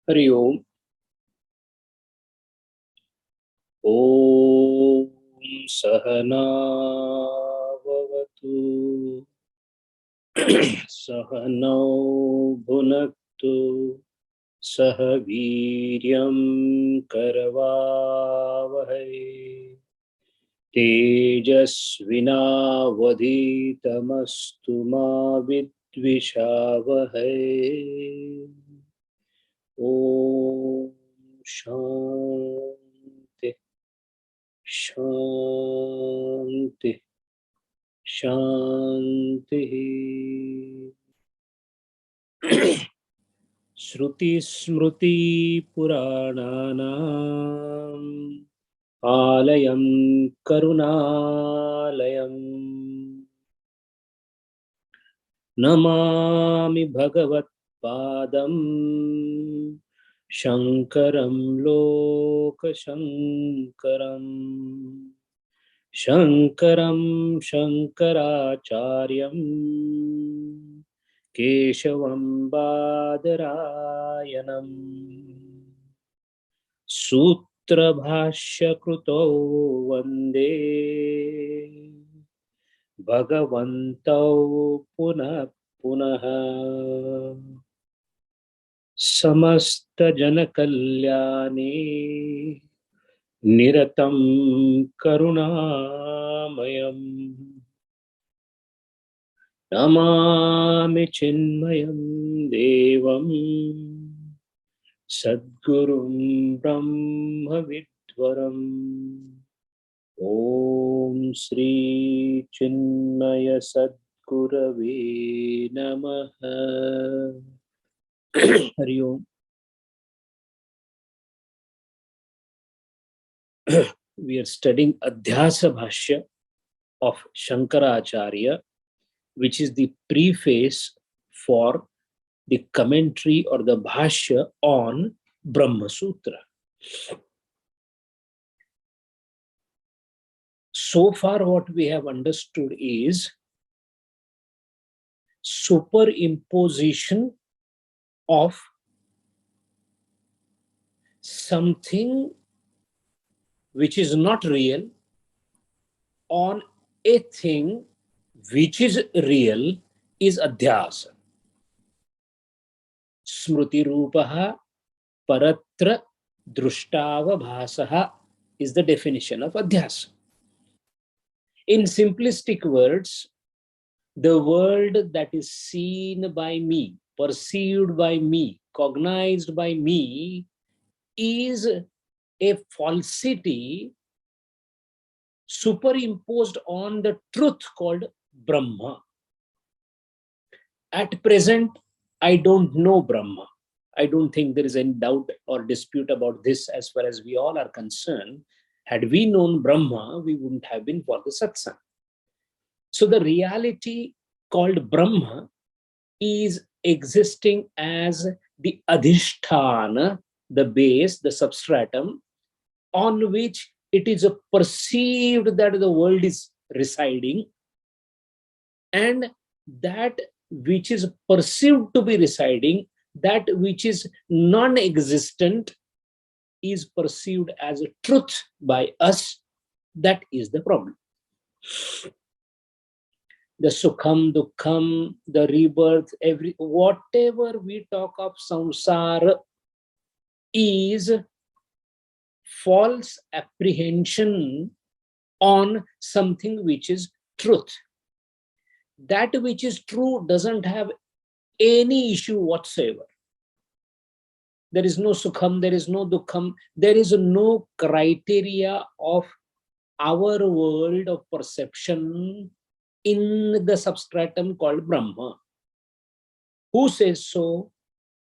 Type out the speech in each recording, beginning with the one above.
हरि ओम। ओम सहना भवतु सहनौ भुनक्तु सह वीर्यं करवावहै तेजस्विनावधीतमस्तु मा विद्विषावहै। ओम शांति शांति शांति। श्रुति स्मृति पुराणानाम् आलयं करुणालयं नमामि भगवत्पादं शंकरं लोकशंकरम् शंकरं शंकराचार्यं केशवं बादरायणम् सूत्रभाष्यकृतौ वन्दे भगवन्तौ पुनः पुनः। समस्तजनकल्याणे निरतं करुणामयम् नमामि चिन्मयं देवं सद्गुरुं ब्रह्मविद्वरम्। ओम श्री चिन्मय सद्गुरवे नमः। हरि ओम। We are studying Adhyasa Bhashya of Shankaracharya, which is the preface for the commentary or the Bhashya on Brahma Sutra. So far, what we have understood is superimposition of something which is not real on a thing which is real is adhyasa. Smruti rupaha paratra drushtava bhasaha is the definition of adhyasa. In simplistic words, the world that is seen by me, perceived by me, cognized by me is a falsity superimposed on the truth called Brahma. At present, I don't know Brahma. I don't think there is any doubt or dispute about this as far as we all are concerned. Had we known Brahma, we wouldn't have been for the satsang. So the reality called Brahma is existing as the adhisthana, the base, the substratum, on which it is perceived that the world is residing, and that which is perceived to be residing, that which is non-existent, is perceived as a truth by us. That is the problem. The sukham, dukkham, the rebirth, whatever we talk of samsara is false apprehension on something which is truth. That which is true doesn't have any issue whatsoever. There is no sukham, there is no dukkham, there is no criteria of our world of perception in the substratum called Brahma. Who says so?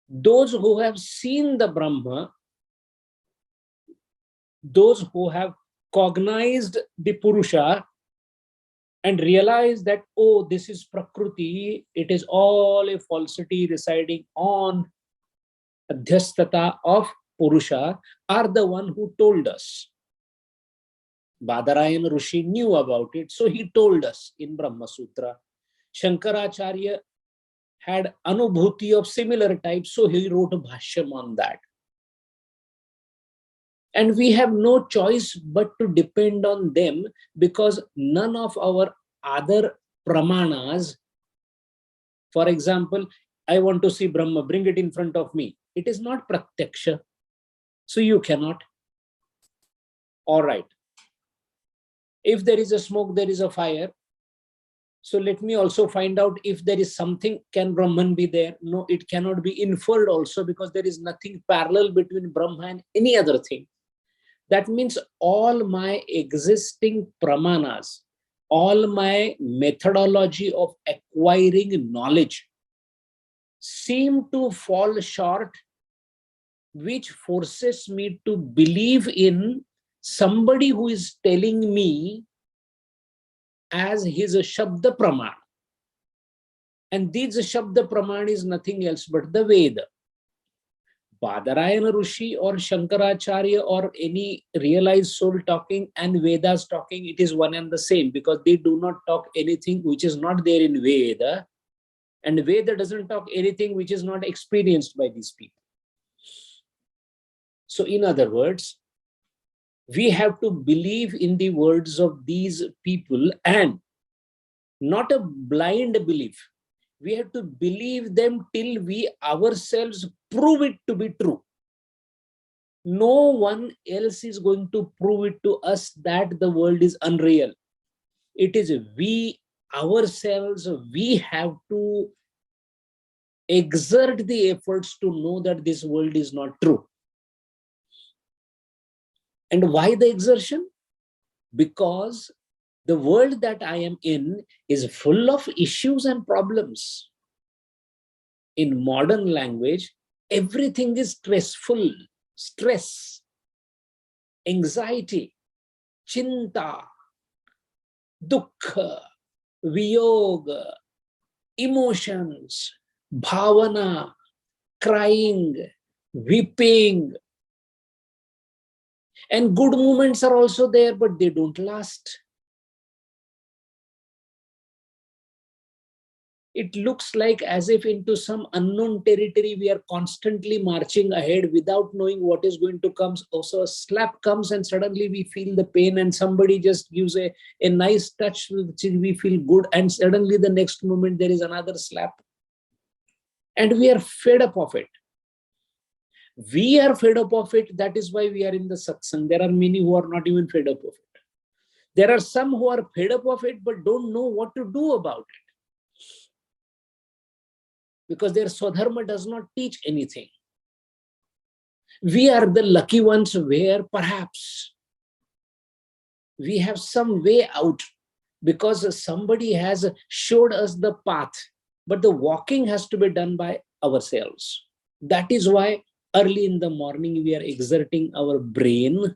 Those who have seen the Brahma, those who have cognized the Purusha and realized that, oh, this is Prakriti, it is all a falsity residing on adhyastata of Purusha, are the one who told us. Badarayan Rishi knew about it, so he told us in Brahma Sutra. Shankaracharya had anubhuti of similar type, so he wrote a bhashyam on that. And we have no choice but to depend on them, because none of our other pramanas, for example, I want to see Brahma, bring it in front of me. It is not pratyaksha, so you cannot. All right. If there is a smoke, there is a fire. So let me also find out if there is something, can Brahman be there? No, it cannot be inferred also, because there is nothing parallel between Brahma and any other thing. That means all my existing pramanas, all my methodology of acquiring knowledge seem to fall short, which forces me to believe in somebody who is telling me as his Shabda Praman. And this Shabda Praman is nothing else but the Veda. Badarayana Rishi or Shankaracharya or any realized soul talking and Vedas talking, it is one and the same, because they do not talk anything which is not there in Veda, and Veda doesn't talk anything which is not experienced by these people. So in other words, we have to believe in the words of these people, and not a blind belief. We have to believe them till we ourselves prove it to be true. No one else is going to prove it to us that the world is unreal. It is we ourselves, we have to exert the efforts to know that this world is not true. And why the exertion? Because the world that I am in is full of issues and problems. In modern language, everything is stressful. Stress, anxiety, chinta, dukkha, viyoga, emotions, bhavana, crying, weeping. And good moments are also there, but they don't last. It looks like as if into some unknown territory we are constantly marching ahead without knowing what is going to come. Also a slap comes and suddenly we feel the pain, and somebody just gives a nice touch which we feel good, and suddenly the next moment there is another slap. And we are fed up of it. We are fed up of it. That is why we are in the satsang. There are many who are not even fed up of it. There are some who are fed up of it but don't know what to do about it, because their Swadharma does not teach anything. We are the lucky ones where perhaps we have some way out, because somebody has showed us the path, but the walking has to be done by ourselves. That is why early in the morning we are exerting our brain,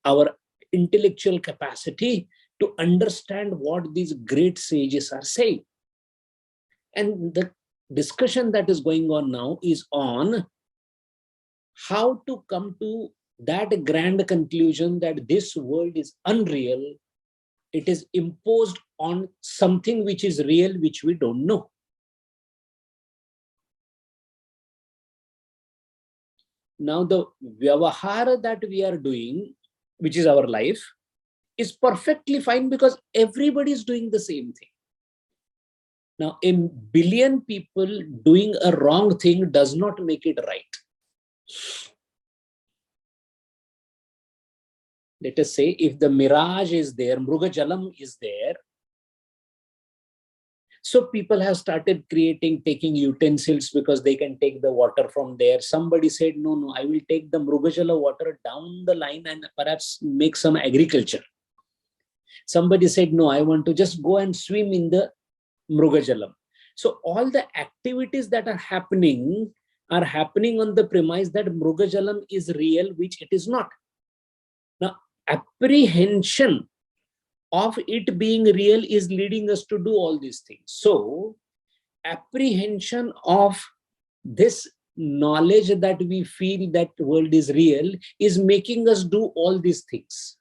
our intellectual capacity to understand what these great sages are saying. And the discussion that is going on now is on how to come to that grand conclusion that this world is unreal. It is imposed on something which is real, which we don't know. Now the vyavahara that we are doing, which is our life, is perfectly fine because everybody is doing the same thing. Now, a billion people doing a wrong thing does not make it right. Let us say if the mirage is there, Mrugajalam is there. So people have started taking utensils because they can take the water from there. Somebody said, no, I will take the Mrugajala water down the line and perhaps make some agriculture. Somebody said, no, I want to just go and swim in the Mrugajalam. So all the activities that are happening on the premise that Mrugajalam is real, which it is not. Now, apprehension of it being real is leading us to do all these things. So, apprehension of this knowledge that we feel that the world is real is making us do all these things.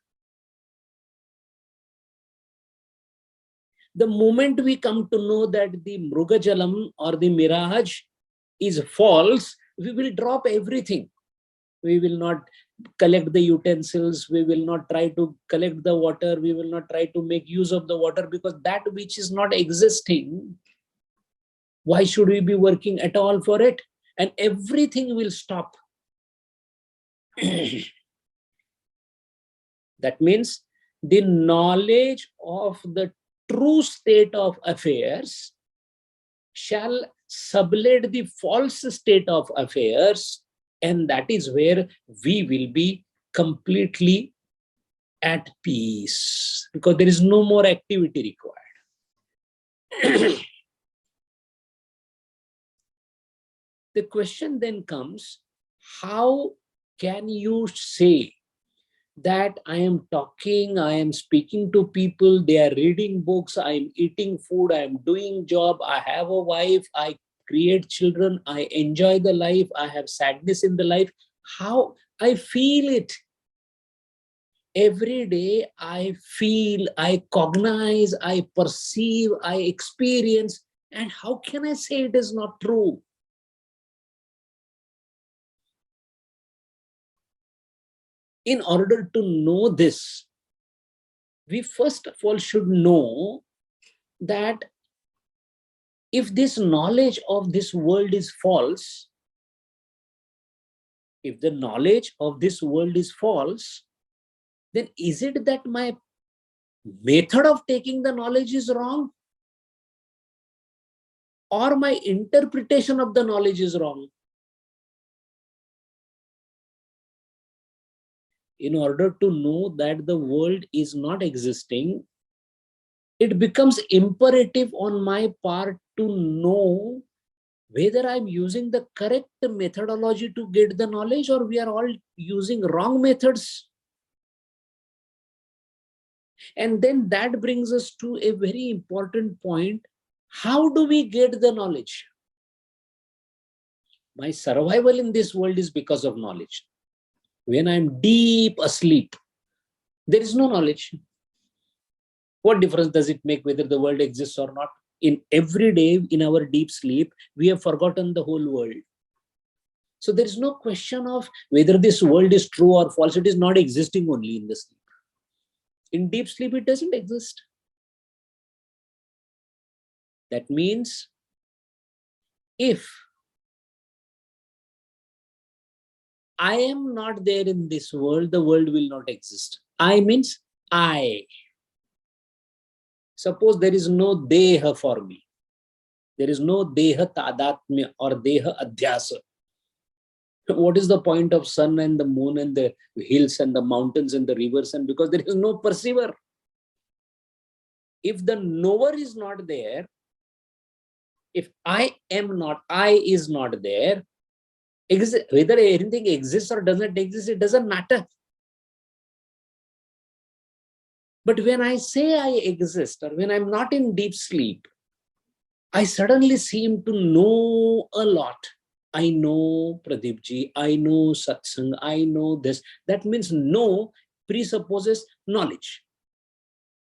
The moment we come to know that the Mrugajalam or the mirage is false, we will drop everything. We will not collect the utensils. We will not try to collect the water. We will not try to make use of the water, because that which is not existing, why should we be working at all for it? And everything will stop. That means the knowledge of the true state of affairs shall sublet the false state of affairs, and that is where we will be completely at peace, because there is no more activity required. The question then comes, how can you say that I am talking, I am speaking to people, they are reading books, I am eating food, I am doing job, I have a wife, I create children, I enjoy the life, I have sadness in the life. How I feel it. Every day I feel, I cognize, I perceive, I experience. And how can I say it is not true? In order to know this, we first of all should know that if this knowledge of this world is false, if the knowledge of this world is false, then is it that my method of taking the knowledge is wrong? Or my interpretation of the knowledge is wrong? In order to know that the world is not existing, it becomes imperative on my part to know whether I'm using the correct methodology to get the knowledge, or we are all using wrong methods. And then that brings us to a very important point. How do we get the knowledge? My survival in this world is because of knowledge. When I'm deep asleep, there is no knowledge. What difference does it make whether the world exists or not? In every day, in our deep sleep, we have forgotten the whole world. So there is no question of whether this world is true or false. It is not existing only in the sleep. In deep sleep, it doesn't exist. That means if I am not there in this world, the world will not exist. I means I. Suppose there is no deha for me. There is no deha tadatmya or deha adhyasa. What is the point of sun and the moon and the hills and the mountains and the rivers? And because there is no perceiver. If the knower is not there, if I am not, I is not there, whether anything exists or doesn't exist, it doesn't matter. But when I say I exist, or when I'm not in deep sleep, I suddenly seem to know a lot. I know Pradeepji, I know Satsang, I know this. That means know presupposes knowledge.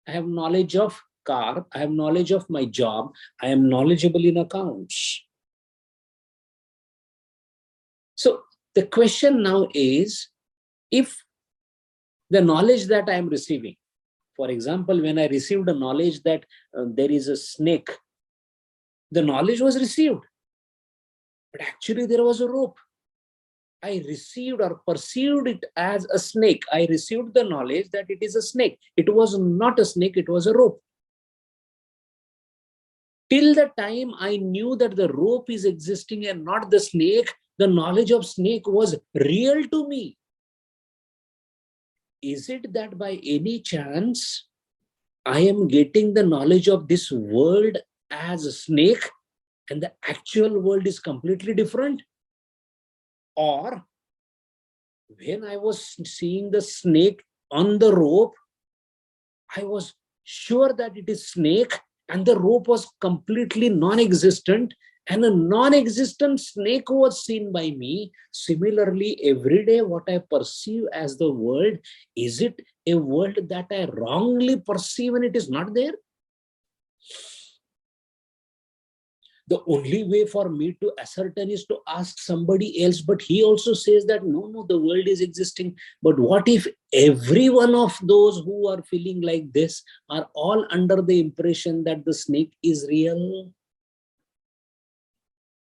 I have knowledge of car, I have knowledge of my job, I am knowledgeable in accounts. So the question now is, if the knowledge that I am receiving, for example, when I received the knowledge that there is a snake, the knowledge was received, but actually there was a rope. I received or perceived it as a snake. I received the knowledge that it is a snake. It was not a snake, it was a rope. Till the time I knew that the rope is existing and not the snake, the knowledge of snake was real to me. Is it that by any chance I am getting the knowledge of this world as a snake and the actual world is completely different? Or when I was seeing the snake on the rope, I was sure that it is snake and the rope was completely non-existent, and a non-existent snake was seen by me. Similarly, every day what I perceive as the world, is it a world that I wrongly perceive and it is not there? The only way for me to ascertain is to ask somebody else. But he also says that no, the world is existing. But what if every one of those who are feeling like this are all under the impression that the snake is real?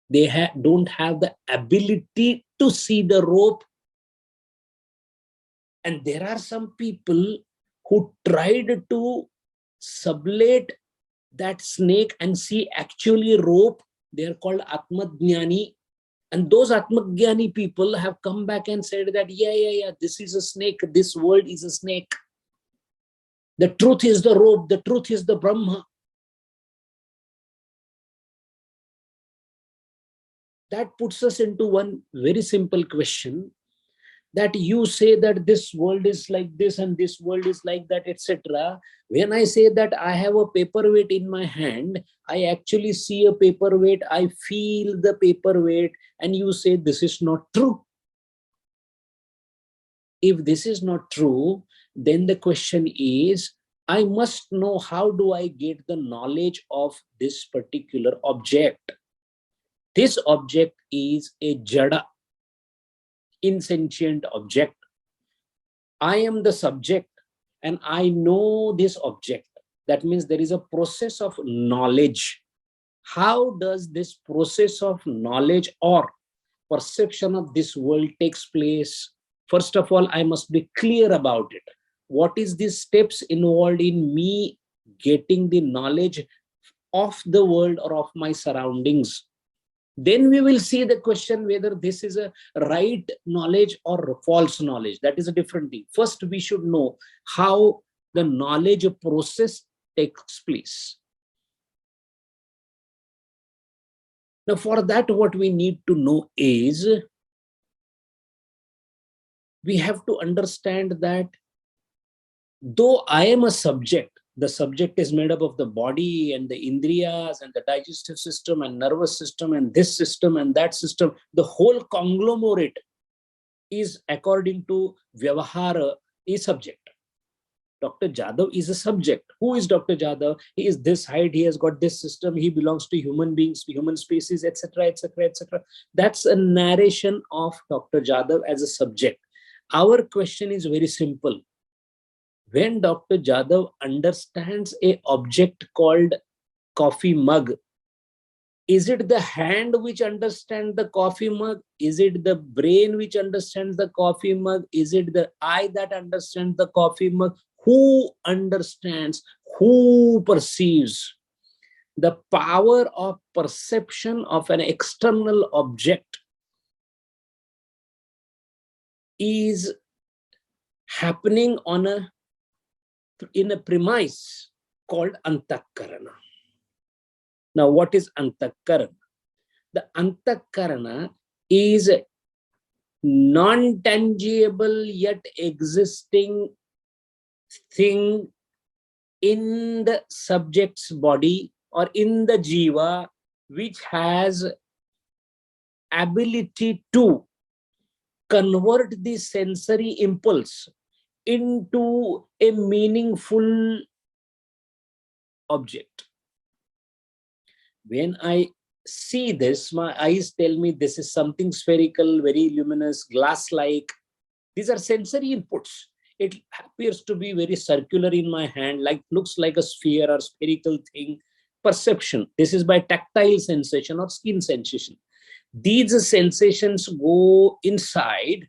They don't have the ability to see the rope. And there are some people who tried to sublate that snake and see actually rope. They are called Atmajnani. And those Atmajnani people have come back and said that, yeah, this is a snake. This world is a snake. The truth is the rope. The truth is the Brahma. That puts us into one very simple question, that you say that this world is like this and this world is like that, etc. When I say that I have a paperweight in my hand, I actually see a paperweight, I feel the paperweight, and you say this is not true. If this is not true, then the question is, I must know, how do I get the knowledge of this particular object? This object is a jada, insentient object. I am the subject and I know this object. That means there is a process of knowledge. How does this process of knowledge or perception of this world takes place? First of all, I must be clear about it. What is the steps involved in me getting the knowledge of the world or of my surroundings? Then we will see the question whether this is a right knowledge or false knowledge. That is a different thing. First, we should know how the knowledge process takes place. Now, for that, what we need to know is, we have to understand that though I am a subject, the subject is made up of the body and the indriyas and the digestive system and nervous system and this system and that system. The whole conglomerate is, according to Vyavahara, a subject. Dr. Jadhav is a subject. Who is Dr. Jadhav? He is this height, he has got this system, he belongs to human beings, human species, etc., etc., etc. That's a narration of Dr. Jadhav as a subject. Our question is very simple. When Dr. Jadhav understands a object called coffee mug, is it the hand which understands the coffee mug? Is it the brain which understands the coffee mug? Is it the eye that understands the coffee mug? Who understands? Who perceives? The power of perception of an external object is happening in a premise called Antakarana. Now, what is Antakarana? The Antakarana is a non-tangible yet existing thing in the subject's body or in the jiva, which has ability to convert the sensory impulse into a meaningful object. When I see this, my eyes tell me this is something spherical, very luminous, glass-like. These are sensory inputs. It appears to be very circular in my hand, looks like a sphere or spherical thing. Perception. This is by tactile sensation or skin sensation. These sensations go inside,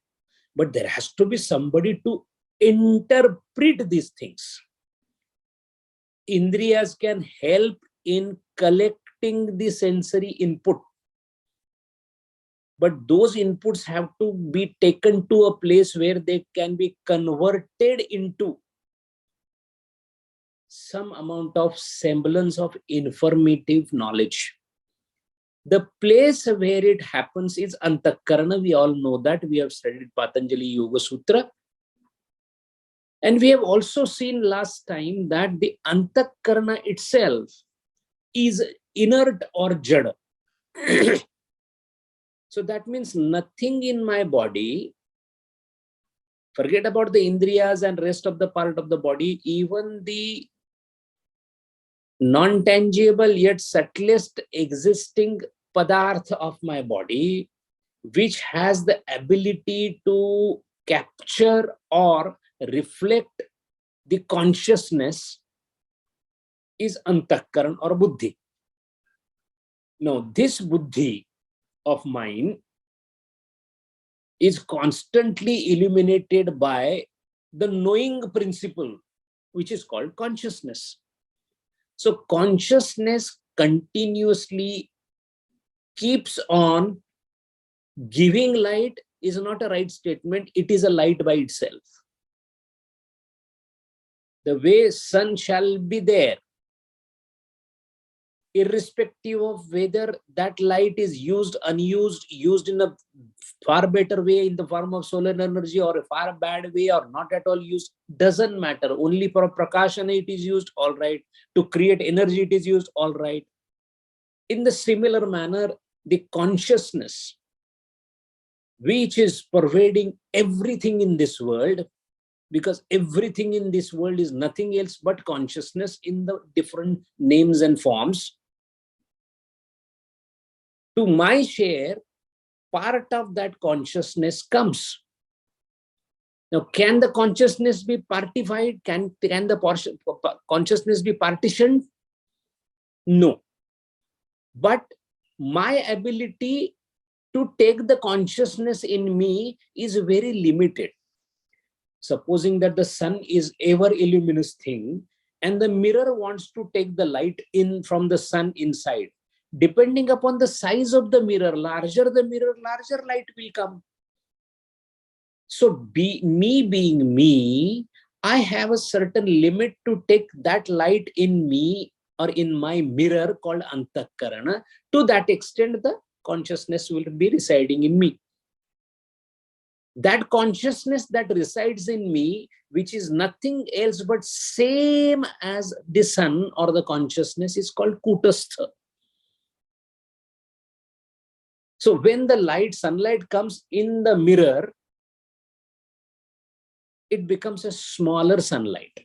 but there has to be somebody to interpret these things. Indriyas can help in collecting the sensory input, but those inputs have to be taken to a place where they can be converted into some amount of semblance of informative knowledge. The place where it happens is Antakarana. We all know that. We have studied Patanjali Yoga Sutra. And we have also seen last time that the Antakarana itself is inert or jada. So that means nothing in my body, forget about the indriyas and rest of the part of the body, even the non-tangible yet subtlest existing padarth of my body, which has the ability to capture or reflect the consciousness, is antakaran or buddhi. Now, this buddhi of mine is constantly illuminated by the knowing principle, which is called consciousness. So consciousness continuously keeps on giving light is not a right statement. It is a light by itself. The way sun shall be there, irrespective of whether that light is used, unused, used in a far better way in the form of solar energy or a far bad way or not at all used, doesn't matter. Only for prakashana it is used, all right. To create energy it is used, all right. In the similar manner, the consciousness, which is pervading everything in this world, because everything in this world is nothing else but consciousness in the different names and forms. To my share, part of that consciousness comes. Now, can the consciousness be partified? Can the consciousness be partitioned? No. But my ability to take the consciousness in me is very limited. Supposing that the sun is ever luminous thing and the mirror wants to take the light in from the sun inside. Depending upon the size of the mirror, larger the mirror, larger light will come. So me being me, I have a certain limit to take that light in me or in my mirror called antakarana. To that extent, the consciousness will be residing in me. That consciousness that resides in me, which is nothing else but same as the sun or the consciousness, is called kutastha. So when the sunlight comes in the mirror, it becomes a smaller sunlight.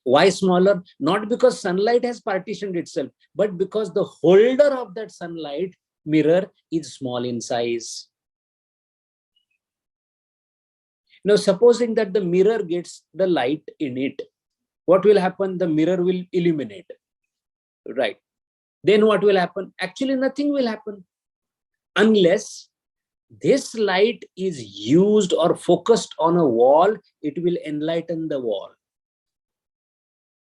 Why smaller? Not because sunlight has partitioned itself, but because the holder of that sunlight mirror is small in size. Now, supposing that the mirror gets the light in it, what will happen? The mirror will illuminate, right? Then what will happen? Actually, nothing will happen unless this light is used or focused on a wall. It will enlighten the wall.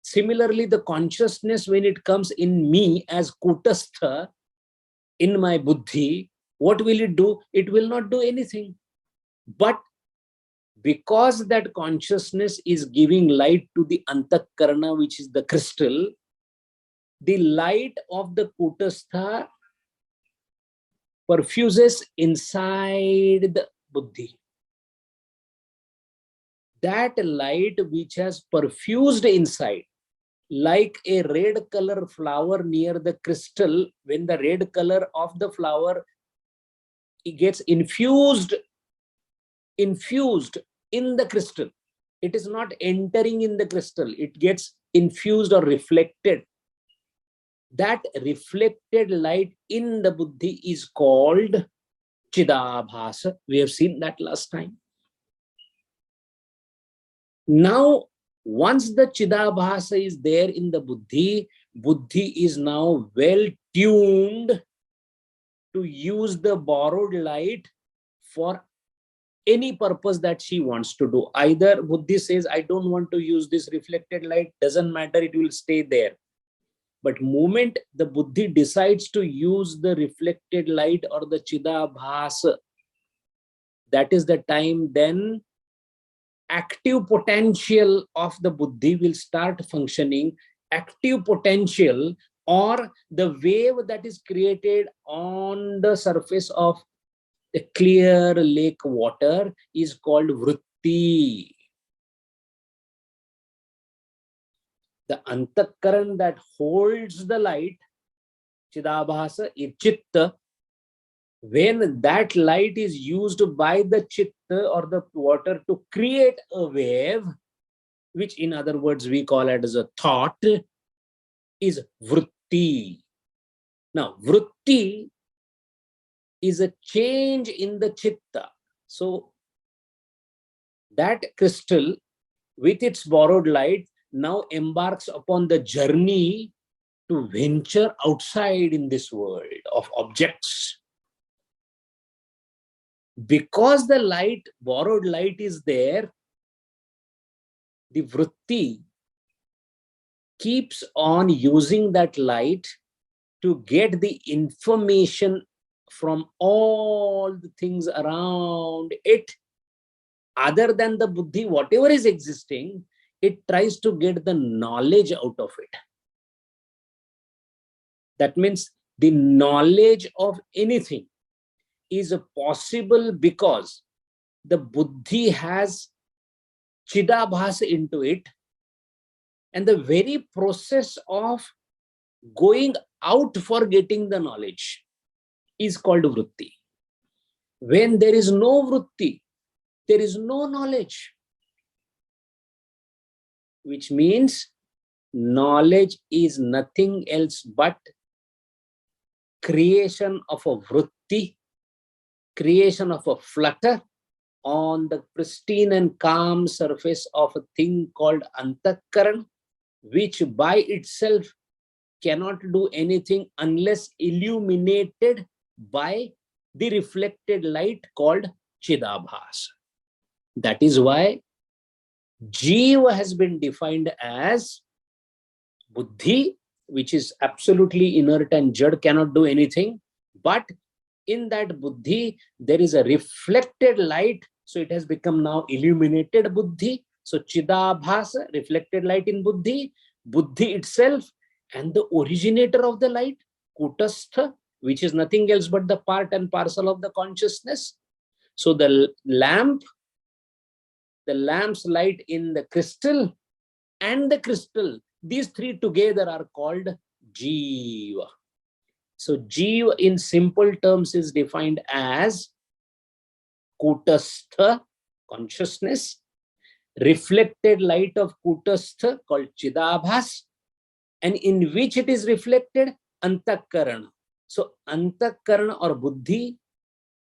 Similarly, the consciousness, when it comes in me as kutastha, in my buddhi, what will it do? It will not do anything. But because that consciousness is giving light to the antakarana, which is the crystal, the light of the kutastha perfuses inside the buddhi. That light which has perfused inside, like a red color flower near the crystal, when the red color of the flower it gets infused in the crystal. It is not entering in the crystal, it gets infused or reflected. That reflected light in the buddhi is called chidabhasa. We have seen that last time. Now, once the chidabhasa is there in the buddhi, buddhi is now well tuned to use the borrowed light for any purpose that she wants to do. Either buddhi says, I don't want to use this reflected light, doesn't matter, it will stay there. But moment the buddhi decides to use the reflected light or the chidabhasa, that is the time then active potential of the buddhi will start functioning. Active potential, or the wave that is created on the surface of the clear lake water, is called vritti. The antakaran that holds the light, chidabhasa, is chitta. When that light is used by the chitta or the water to create a wave, which in other words we call it as a thought, is vritti. Now, vritti is a change in the chitta. So, that crystal with its borrowed light now embarks upon the journey to venture outside in this world of objects. Because the light, borrowed light is there, the vritti keeps on using that light to get the information from all the things around it. Other than the buddhi, whatever is existing, it tries to get the knowledge out of it. That means the knowledge of anything is possible because the buddhi has chidabhas into it, and the very process of going out for getting the knowledge is called vritti. When there is no vritti, there is no knowledge, which means knowledge is nothing else but creation of a vritti, creation of a flutter on the pristine and calm surface of a thing called antakaran, which by itself cannot do anything unless illuminated by the reflected light called chidabhas. That is why Jiva has been defined as buddhi, which is absolutely inert and jad, cannot do anything. But in that buddhi, there is a reflected light. So it has become now illuminated buddhi. So chidabhas, reflected light in buddhi, buddhi itself, and the originator of the light, kutastha, which is nothing else but the part and parcel of the consciousness. So the lamp's light in the crystal and the crystal, these three together are called Jiva. So Jiva in simple terms is defined as Kutastha, consciousness, reflected light of Kutastha called Chidabhas, and in which it is reflected, Antakarana. So Antakarana or Buddhi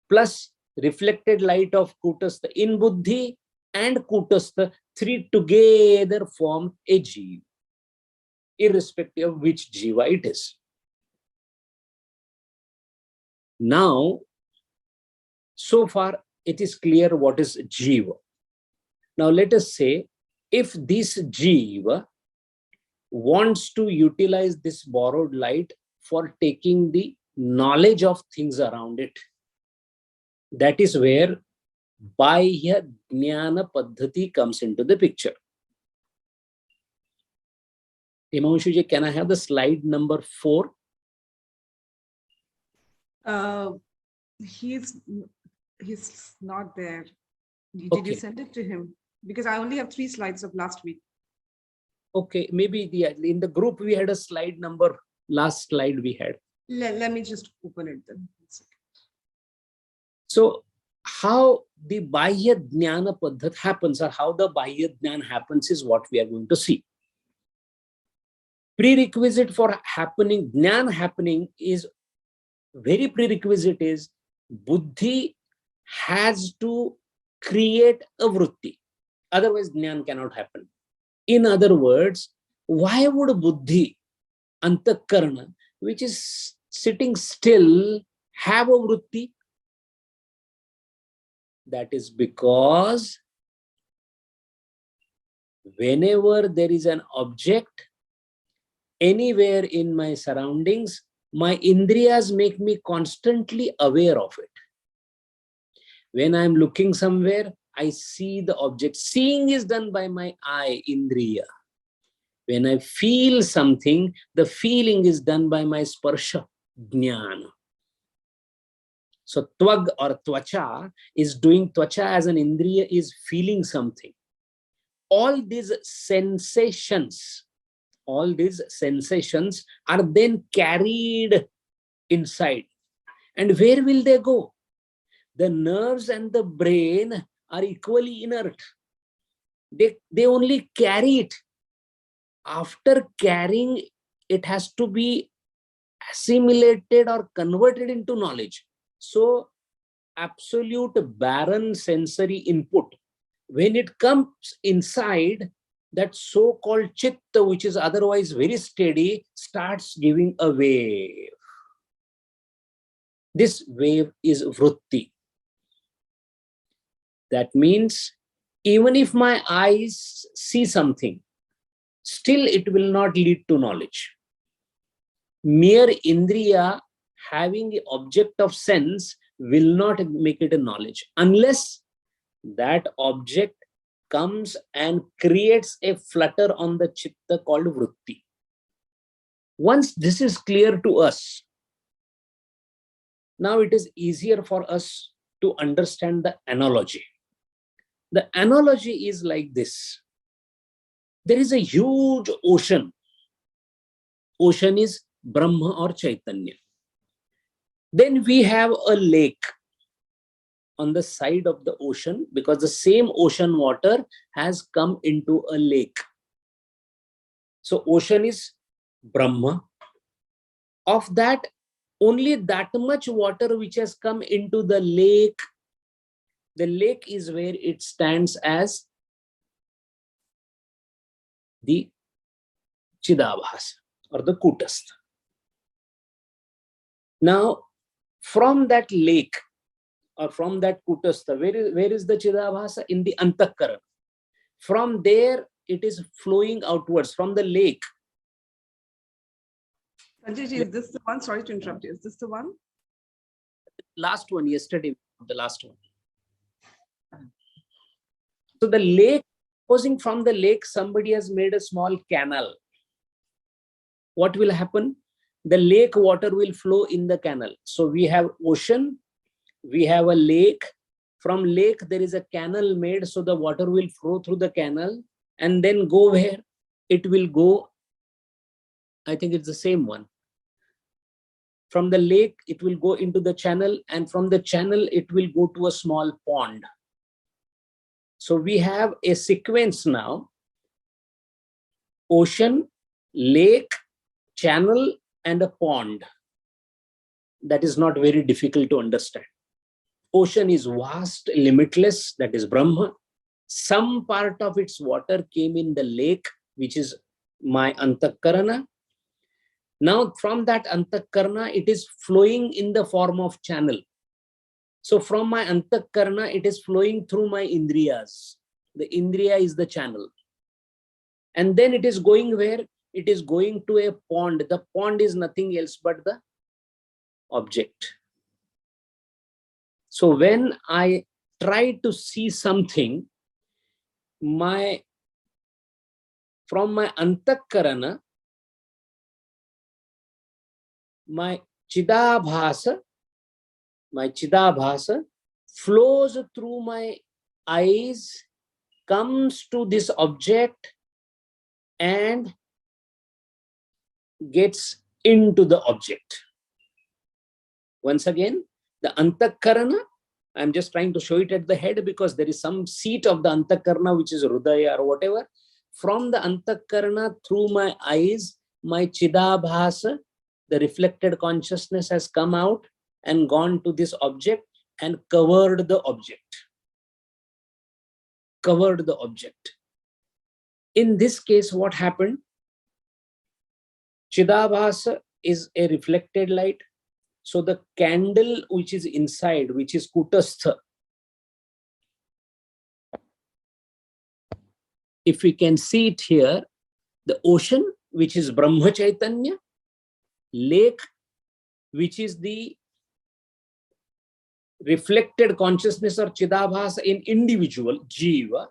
plus reflected light of Kutastha in Buddhi and Kutastha, three together form a Jiva, irrespective of which Jiva it is. Now, so far it is clear what is Jiva. Now let us say, if this Jiva wants to utilize this borrowed light for taking the knowledge of things around it, that is where Bahya Jnana Paddhati comes into the picture. Himanshuji, can I have the slide number 4? He's not there. Did Okay. you send it to him? Because I only have 3 slides of last week. Okay, maybe in the group we had a slide number, last slide we had. Let me just open it then. So how the Bahya Jnana Paddhat happens, or how the Bahya Jnana happens, is what we are going to see. Prerequisite for happening, Jnana happening is, very prerequisite is, Buddhi has to create a vritti. Otherwise, Jnana cannot happen. In other words, why would Buddhi, Antakarana, which is sitting still, have a vritti? That is because whenever there is an object anywhere in my surroundings, my indriyas make me constantly aware of it. When I'm looking somewhere, I see the object. Seeing is done by my eye, indriya. When I feel something, the feeling is done by my sparsha, jnana. So twag or twacha is doing, twacha as an indriya is feeling something. All these sensations are then carried inside. And where will they go? The nerves and the brain are equally inert. They only carry it. After carrying it has to be assimilated or converted into knowledge. So absolute barren sensory input, when it comes inside, that so-called chitta, which is otherwise very steady, starts giving a wave. This wave is vritti. That means even if my eyes see something, still it will not lead to knowledge. Mere indriya having the object of sense will not make it a knowledge unless that object comes and creates a flutter on the chitta called vritti. Once this is clear to us, now it is easier for us to understand the analogy. The analogy is like this. There is a huge ocean. Ocean is Brahma or Chaitanya. Then we have a lake on the side of the ocean, because the same ocean water has come into a lake. So ocean is Brahma. Of that, only that much water which has come into the lake is where it stands as the Chidabhasa or the Kutastha. Now, from that lake or from that Kutastha, where is the Chidabhasa? In the Antakarana. From there, it is flowing outwards from the lake. Sanjay ji, is this the one? Sorry to interrupt you. Is this the one? Last one, yesterday, the last one. So the lake, supposing from the lake, somebody has made a small canal. What will happen? The lake water will flow in the canal. So we have ocean, we have a lake. From lake, there is a canal made, so the water will flow through the canal and then go where? It will go, I think it's the same one. From the lake, it will go into the channel, and from the channel, it will go to a small pond. So we have a sequence now: ocean, lake, channel, and a pond. That is not very difficult to understand. Ocean is vast, limitless, that is Brahma. Some part of its water came in the lake, which is my Antakarana. Now from that Antakarana, it is flowing in the form of channel. So from my Antakarana, it is flowing through my Indriyas. The Indriya is the channel. And then it is going where? It is going to a pond. The pond is nothing else but the object. So when I try to see something, from my Antakarana, my Chidabhasa flows through my eyes, comes to this object and gets into the object. Once again, the Antakarana, I'm just trying to show it at the head because there is some seat of the Antakarana which is Hridaya or whatever. From the Antakarana through my eyes, my Chidabhasa, the reflected consciousness has come out and gone to this object and covered the object. Covered the object. In this case, what happened? Chidabhasa is a reflected light. So the candle which is inside, which is Kutastha, if we can see it here, the ocean, which is Brahma Chaitanya, lake, which is the reflected consciousness or Chidabhasa in individual, Jiva.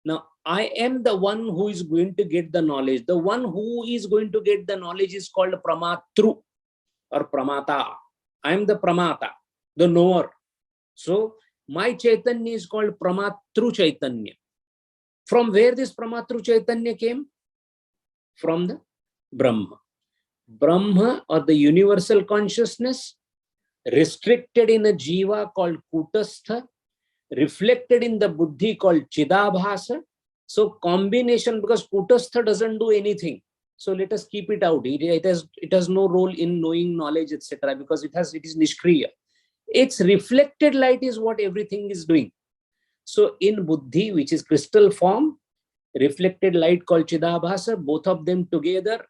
Now, I am the one who is going to get the knowledge. The one who is going to get the knowledge is called Pramatru or Pramata. I am the Pramata, the knower. So, my Chaitanya is called Pramatru Chaitanya. From where this Pramatru Chaitanya came? From the Brahma. Brahma or the universal consciousness, restricted in a jiva called Kutastha, reflected in the buddhi called Chidabhasa. So combination, because Kutastha doesn't do anything. So let us keep it out. It has no role in knowing knowledge, etc., because it is nishkriya. Its reflected light is what everything is doing. So in buddhi, which is crystal form, reflected light called chidabhasa, both of them together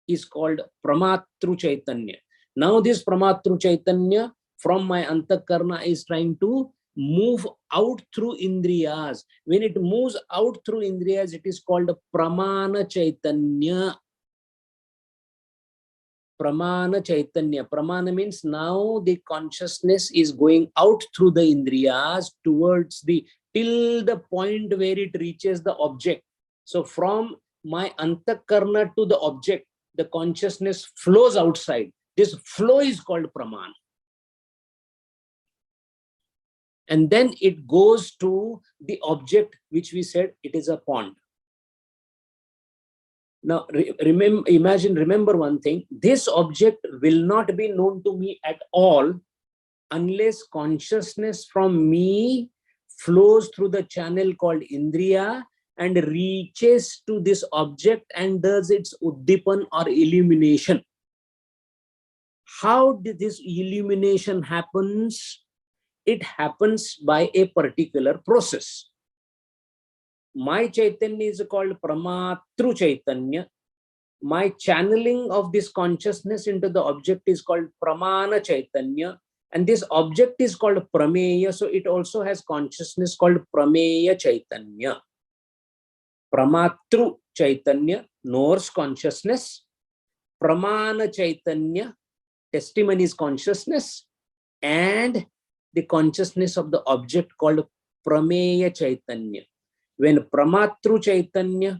is called pramatru chaitanya. Now this pramatru chaitanya from my antakarna is trying to move out through indriyas. When it moves out through indriyas, it is called pramana chaitanya. Pramana chaitanya. Pramana means now the consciousness is going out through the indriyas towards till the point where it reaches the object. So from my antakarna to the object, the consciousness flows outside. This flow is called pramana. And then it goes to the object, which we said it is a pond. Now, remember one thing, this object will not be known to me at all unless consciousness from me flows through the channel called Indriya and reaches to this object and does its uddipan or illumination. How did this illumination happens? It happens by a particular process. My Chaitanya is called Pramatru Chaitanya. My channeling of this consciousness into the object is called Pramana Chaitanya. And this object is called Prameya. So it also has consciousness called Prameya Chaitanya. Pramatru Chaitanya knows consciousness. Pramana Chaitanya, testimony is consciousness. And the consciousness of the object called Prameya Chaitanya. When Pramatru Chaitanya,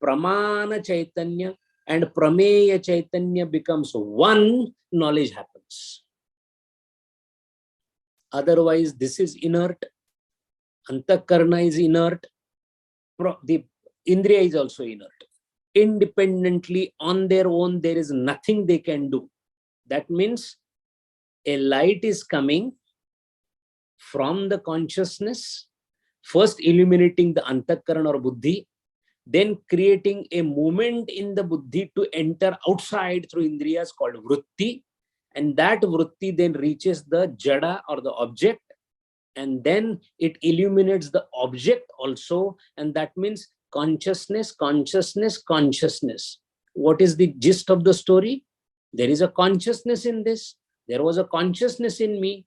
Pramana Chaitanya, and Prameya Chaitanya becomes one, knowledge happens. Otherwise, this is inert. Antakarna is inert. The Indriya is also inert. Independently, on their own, there is nothing they can do. That means a light is coming from the consciousness, first illuminating the antakarana or buddhi, then creating a movement in the buddhi to enter outside through indriyas called vritti, and that vritti then reaches the jada or the object, and then it illuminates the object also, and that means consciousness, consciousness, consciousness. What is the gist of the story? There is a consciousness in this. There was a consciousness in me.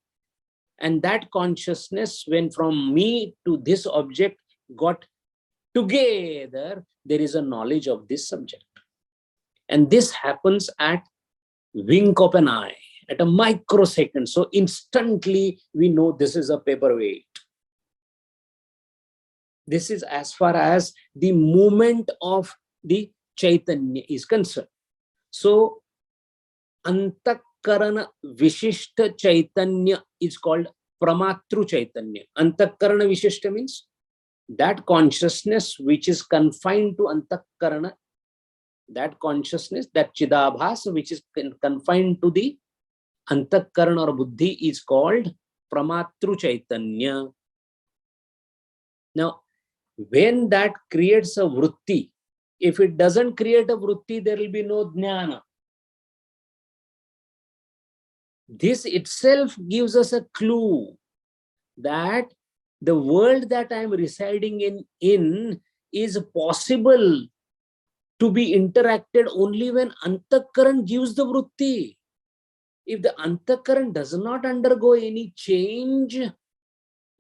And that consciousness, when from me to this object got together, there is a knowledge of this subject. And this happens at wink of an eye, at a microsecond. So instantly we know this is a paperweight. This is as far as the movement of the Chaitanya is concerned. So Antakarana Vishishta Chaitanya is called Pramatru Chaitanya. Antakarana Vishishta means that consciousness which is confined to Antakarana, that consciousness, that Chidabhas which is confined to the Antakarana or Buddhi is called Pramatru Chaitanya. Now, when that creates a vritti, if it doesn't create a vritti, there will be no jnana. This itself gives us a clue that the world that I am residing in is possible to be interacted only when Antakaran gives the vritti. If the Antakaran does not undergo any change,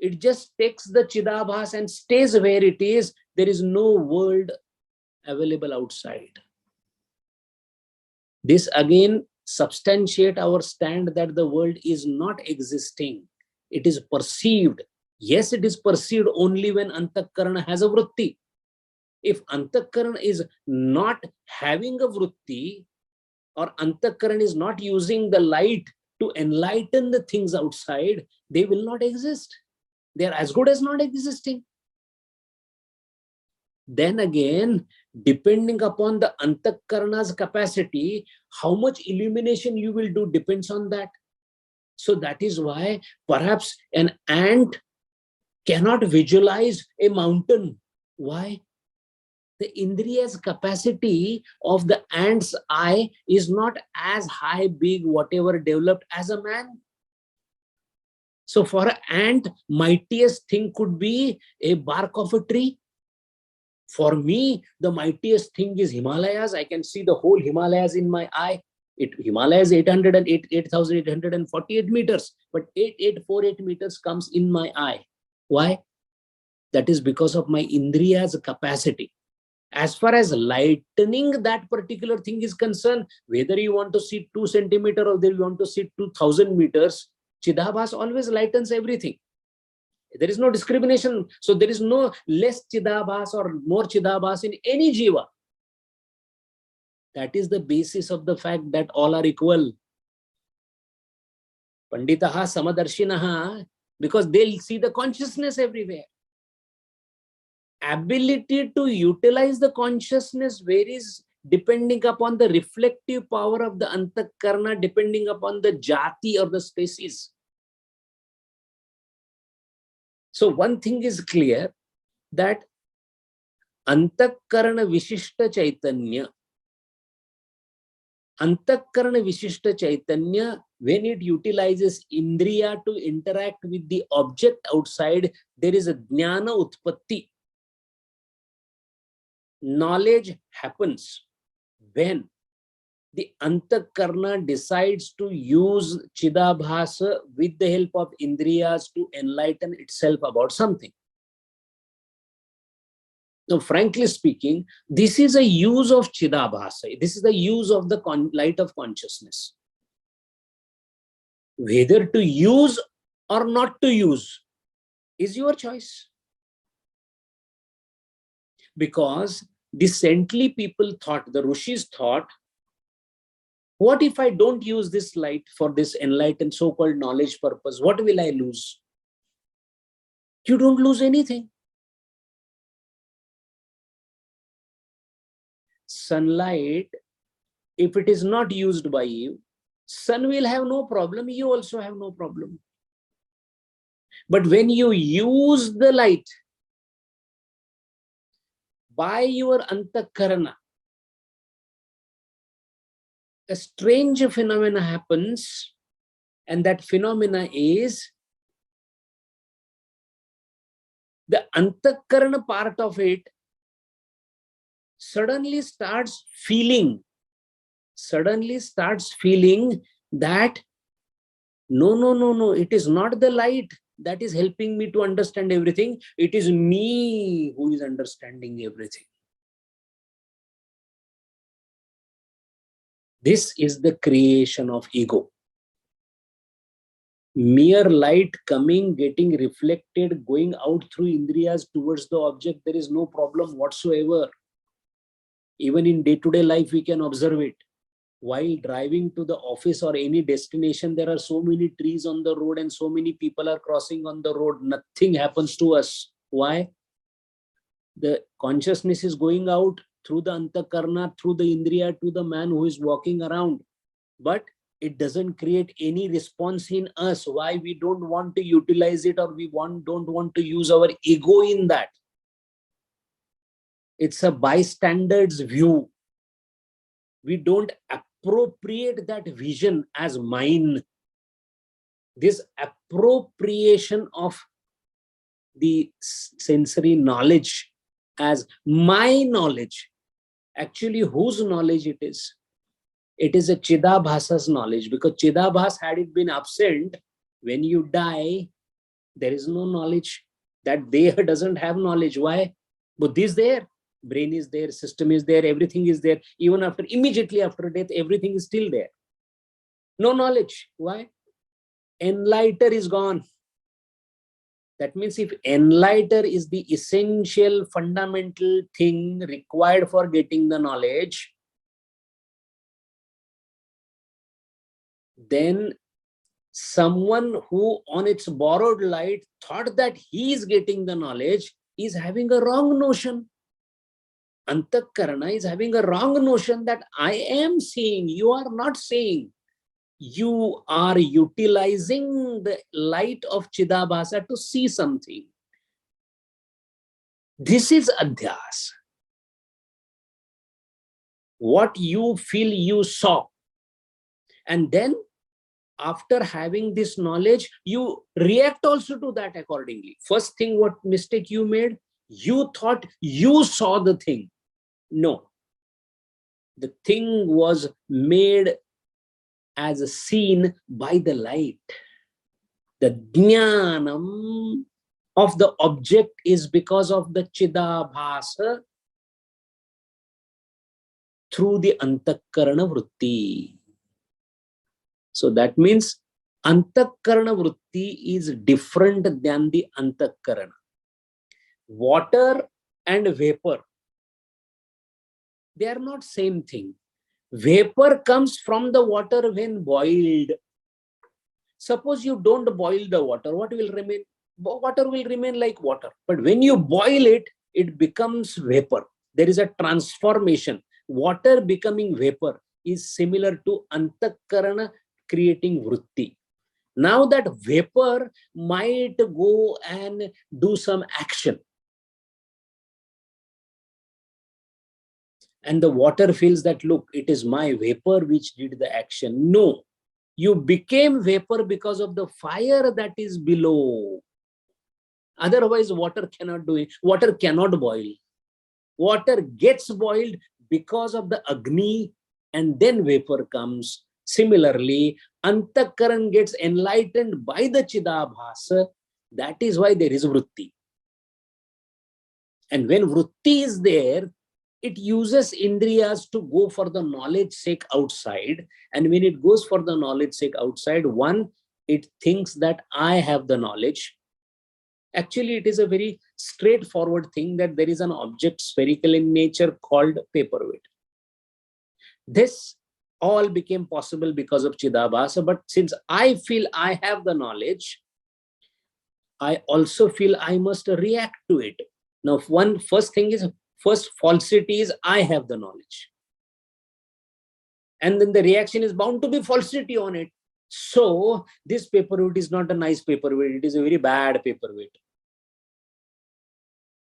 it just takes the Chidabhas and stays where it is. There is no world available outside. This again substantiates our stand that the world is not existing. It is perceived. Yes, it is perceived only when Antakarana has a vritti. If Antakarana is not having a vritti, or Antakarana is not using the light to enlighten the things outside, they will not exist. They are as good as not existing. Then again, depending upon the Antakarana's capacity, how much illumination you will do depends on that. So that is why perhaps an ant cannot visualize a mountain. Why? The Indriya's capacity of the ant's eye is not as high, big, whatever developed as a man. So for an ant, mightiest thing could be a bark of a tree. For me, the mightiest thing is Himalayas. I can see the whole Himalayas in my eye. Himalayas 8,848 meters, but 8848 meters comes in my eye. Why? That is because of my Indriya's capacity. As far as lightening that particular thing is concerned, whether you want to see 2 centimeters or whether you want to see 2,000 meters, Chidabhas always lightens everything. There is no discrimination. So there is no less Chidabhas or more Chidabhas in any Jiva. That is the basis of the fact that all are equal. Panditaha Samadarshinaha, because they'll see the consciousness everywhere. Ability to utilize the consciousness varies depending upon the reflective power of the Antakarna, depending upon the jati or the species. So one thing is clear, that Antakarna Vishishta Chaitanya, when it utilizes Indriya to interact with the object outside, there is a Jnana Utpatti. Knowledge happens when the Antakarna decides to use Chidabhasa with the help of Indriyas to enlighten itself about something. Now, frankly speaking, this is a use of Chidabhasa. This is the use of the light of consciousness. Whether to use or not to use is your choice. Because decently people thought, the Rishis thought, what if I don't use this light for this enlightened so-called knowledge purpose? What will I lose? You don't lose anything. Sunlight, if it is not used by you, sun will have no problem, you also have no problem. But when you use the light by your Antakarana, a strange phenomena happens, and that phenomena is the Antakarana part of it suddenly starts feeling that no, it is not the light that is helping me to understand everything. It is me who is understanding everything. This is the creation of ego. Mere light coming, getting reflected, going out through Indriyas towards the object, there is no problem whatsoever. Even in day-to-day life, we can observe it. While driving to the office or any destination, there are so many trees on the road and so many people are crossing on the road. Nothing happens to us. Why? The consciousness is going out through the Antakarna, through the Indriya to the man who is walking around. But it doesn't create any response in us. Why? We don't want to utilize it, or we don't want to use our ego in that. It's a bystander's view. We don't appropriate that vision as mine. This appropriation of the sensory knowledge as my knowledge, actually whose knowledge it is? It is a Chidabhasa's knowledge, because Chidabhas, had it been absent, when you die, there is no knowledge. That Deha doesn't have knowledge. Why? Buddhi is there, brain is there, system is there, everything is there. Even after, immediately after death, everything is still there. No knowledge. Why? Enlighter is gone. That means if enlighter is the essential, fundamental thing required for getting the knowledge, then someone who on its borrowed light thought that he is getting the knowledge is having a wrong notion. Antakarana is having a wrong notion that I am seeing, you are not seeing. You are utilizing the light of Chidabhasa to see something. This is adhyas. what you feel you saw. And then after having this knowledge, you react also to that accordingly. First thing, what mistake you made? You thought you saw the thing. No. The thing was made as a seen by the light. The jnanam of the object is because of the chidabhasa through the antakarana vritti. So that means antakarana vritti is different than the antakarana. Water and vapor, they are not same thing. Vapor comes from the water when boiled. Suppose you don't boil the water, what will remain? Water will remain like water. But when you boil it, it becomes vapor. There is a transformation. Water becoming vapor is similar to antakarana creating vritti. Now that vapor might go and do some action. And the water feels that, look, it is my vapor which did the action. No, you became vapor because of the fire that is below. Otherwise, water cannot do it. Water cannot boil. Water gets boiled because of the Agni, and then vapor comes. Similarly, Antakaran gets enlightened by the Chidabhasa. That is why there is Vritti. And when Vritti is there, it uses Indriyas to go for the knowledge sake outside. And when it goes for the knowledge sake outside, one, it thinks that I have the knowledge. Actually, it is a very straightforward thing that there is an object spherical in nature called paperweight. This all became possible because of Chidabhasa, but since I feel I have the knowledge, I also feel I must react to it. Now, first thing is, first falsity is I have the knowledge. And then the reaction is bound to be falsity on it. So this paperweight is not a nice paperweight. It is a very bad paperweight.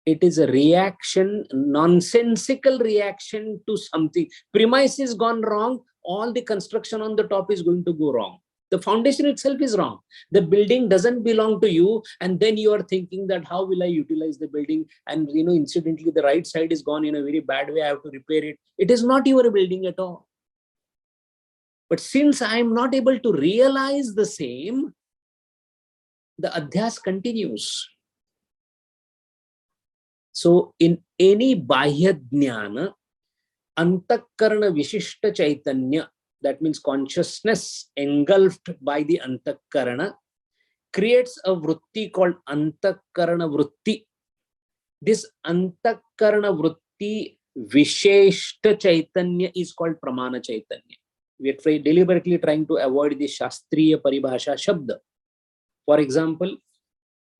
It is a reaction, nonsensical reaction to something. Premise is gone wrong. All the construction on the top is going to go wrong. The foundation itself is wrong. The building doesn't belong to you. And then you are thinking that how will I utilize the building? And incidentally, the right side is gone in a very bad way. I have to repair it. It is not your building at all. But since I am not able to realize the same, the adhyas continues. So in any bahya jnana, antakarana vishishta chaitanya, that means consciousness engulfed by the antakarana, creates a vritti called antakarana vritti. This antakarana vritti visheshta chaitanya is called pramana chaitanya. We are deliberately trying to avoid the shastriya paribhasha shabda. For example,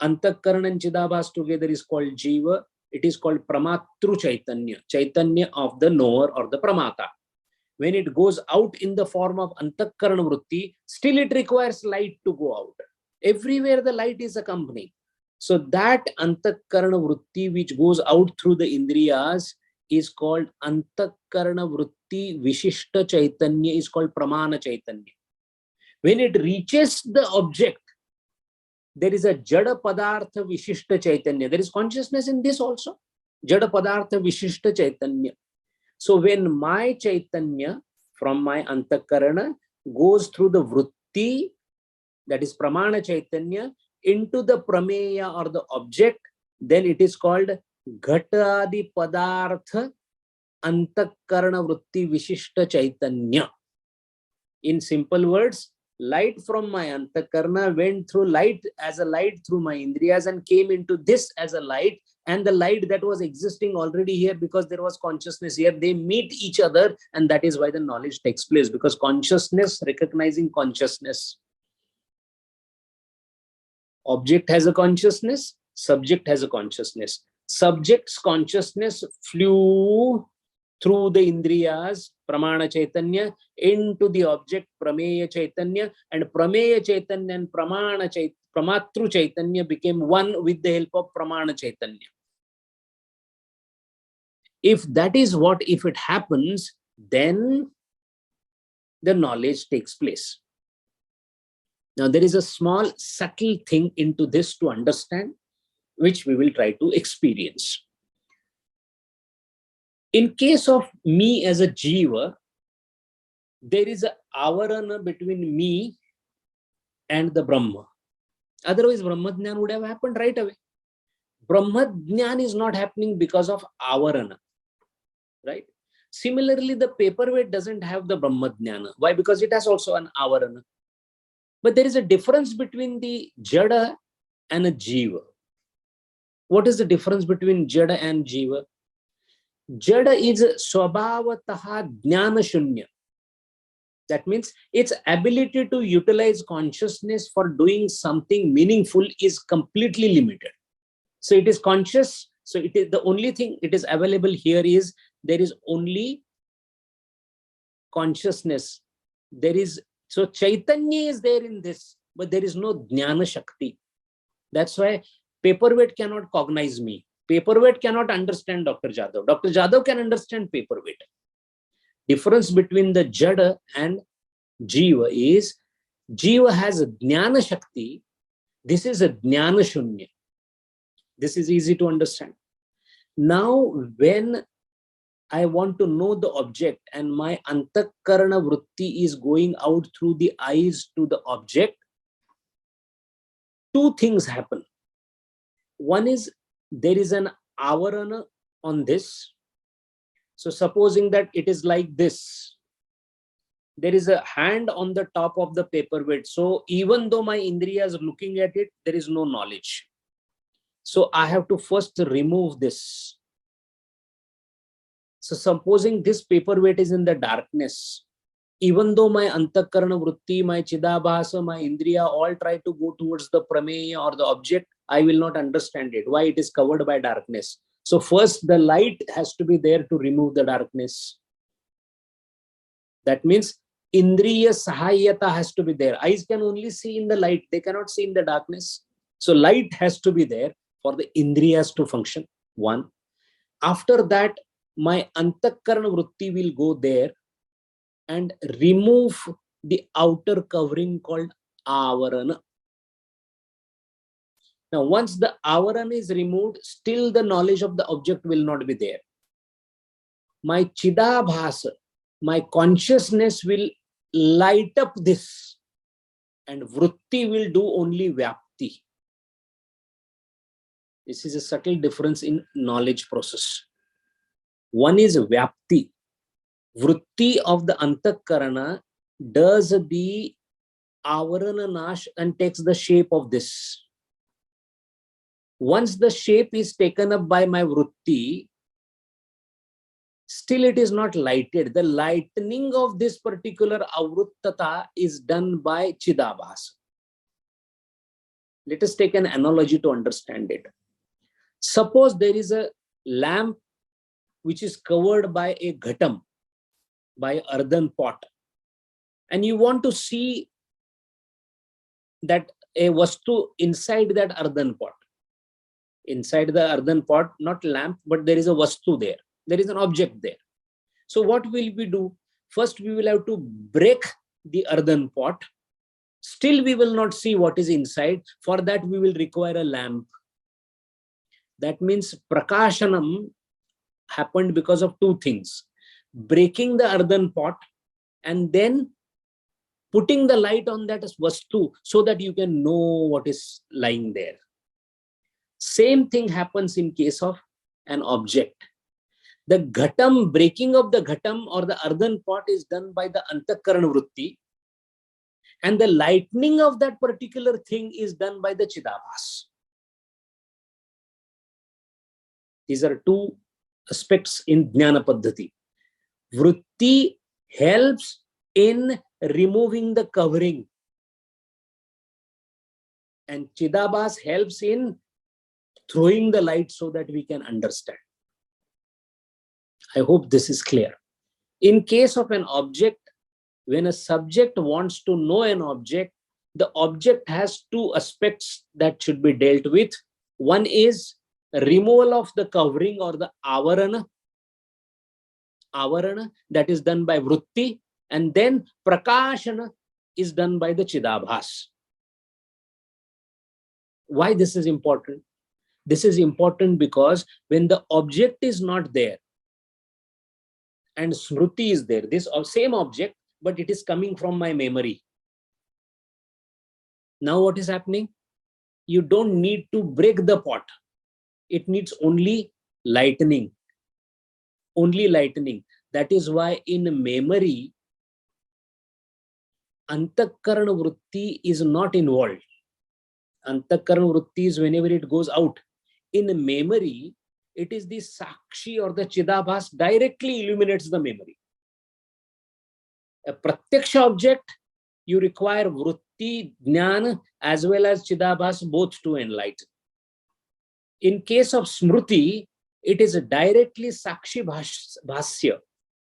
antakarana and chidabhas together is called jiva. It is called pramatru chaitanya, chaitanya of the knower or the pramata. When it goes out in the form of antakarana vritti, still it requires light to go out. Everywhere the light is accompanying. So that antakarana vritti which goes out through the indriyas is called antakarana vritti vishishta chaitanya, is called pramana chaitanya. When it reaches the object, there is a jada padartha vishishta chaitanya. There is consciousness in this also. Jada padartha vishishta chaitanya. So when my chaitanya from my antakarana goes through the vritti, that is pramana chaitanya, into the prameya or the object, then it is called ghatadi padartha antakarana vritti vishishta chaitanya. In simple words, light from my antakarana went through light as a light through my indriyas and came into this as a light, and the light that was existing already here because there was consciousness here, they meet each other, and that is why the knowledge takes place, because consciousness recognizing consciousness. Object has a consciousness, subject has a consciousness. Subject's consciousness flew through the indriyas, pramana chaitanya, into the object, prameya chaitanya, and prameya chaitanya and pramatru chaitanya became one with the help of pramana chaitanya. If that is what, if it happens, then the knowledge takes place. Now, there is a small subtle thing into this to understand, which we will try to experience. In case of me as a jiva, there is a avarana between me and the Brahma. Otherwise, Brahmajnan would have happened right away. Brahmajnan is not happening because of avarana, right? Similarly, the paperweight doesn't have the Brahmajnana. Why? Because it has also an avarana. But there is a difference between the jada and a jiva. What is the difference between jada and jiva? Jada is swabhavataha jnana shunya. That means its ability to utilize consciousness for doing something meaningful is completely limited. So it is conscious. So it is the only thing it is available here is there is only consciousness. There is, so Chaitanya is there in this, but there is no Jnana Shakti. That's why paperweight cannot cognize me. Paperweight cannot understand Dr. Jadhav. Dr. Jadhav can understand paperweight. Difference between the Jada and Jiva is Jiva has a Jnana Shakti. This is a Jnana Shunya. This is easy to understand. Now, when I want to know the object and my antakarana vritti is going out through the eyes to the object, two things happen. One is there is an avarana on this. So supposing that it is like this, there is a hand on the top of the paperweight. So even though my indriya is looking at it, there is no knowledge. So I have to first remove this. So supposing this paperweight is in the darkness, even though my antakarana vritti, my chidabhasa, my indriya all try to go towards the prameya or the object, I will not understand it. Why? It is covered by darkness. So first the light has to be there to remove the darkness. That means indriya sahayata has to be there. Eyes can only see in the light. They cannot see in the darkness. So light has to be there for the indriyas to function. One. After that, my antakarana vritti will go there and remove the outer covering called avarana. Now, once the avarana is removed, still the knowledge of the object will not be there. My chidabhasa, my consciousness will light up this, and vritti will do only vyapti. This is a subtle difference in knowledge process. One is vyapti. Vritti of the antakarana does the avarana nash and takes the shape of this. Once the shape is taken up by my vritti, still it is not lighted. The lightening of this particular avruttata is done by chidabhasa. Let us take an analogy to understand it. Suppose there is a lamp which is covered by a ghatam, by earthen pot, and you want to see that a vastu inside that earthen pot. Inside the earthen pot, not lamp, but there is a vastu there. There is an object there. So what will we do? First, we will have to break the earthen pot. Still, we will not see what is inside. For that, we will require a lamp. That means prakashanam happened because of two things. Breaking the earthen pot and then putting the light on that vastu so that you can know what is lying there. Same thing happens in case of an object. The ghatam, breaking of the ghatam or the earthen pot is done by the antakarana vritti, and the lightning of that particular thing is done by the chidabhas. These are two aspects in Jnana Paddhati. Vritti helps in removing the covering, and chidabhas helps in throwing the light so that we can understand. I hope this is clear. In case of an object, when a subject wants to know an object, the object has two aspects that should be dealt with. One is removal of the covering or the avarana. avarana, that is done by vritti, and then prakashana is done by the chidabhas. Why this is important? This is important because when the object is not there and smruti is there, this same object, but it is coming from my memory. Now what is happening? You don't need to break the pot. It needs only lightening. Only lightening. That is why in memory, antakarana vritti is not involved. Antakarana vritti is whenever it goes out. In memory, it is the sakshi or the chidabhas directly illuminates the memory. A pratyaksha object, you require vritti, jnana, as well as chidabhas, both to enlighten. In case of smruti, it is directly sakshi bhasya.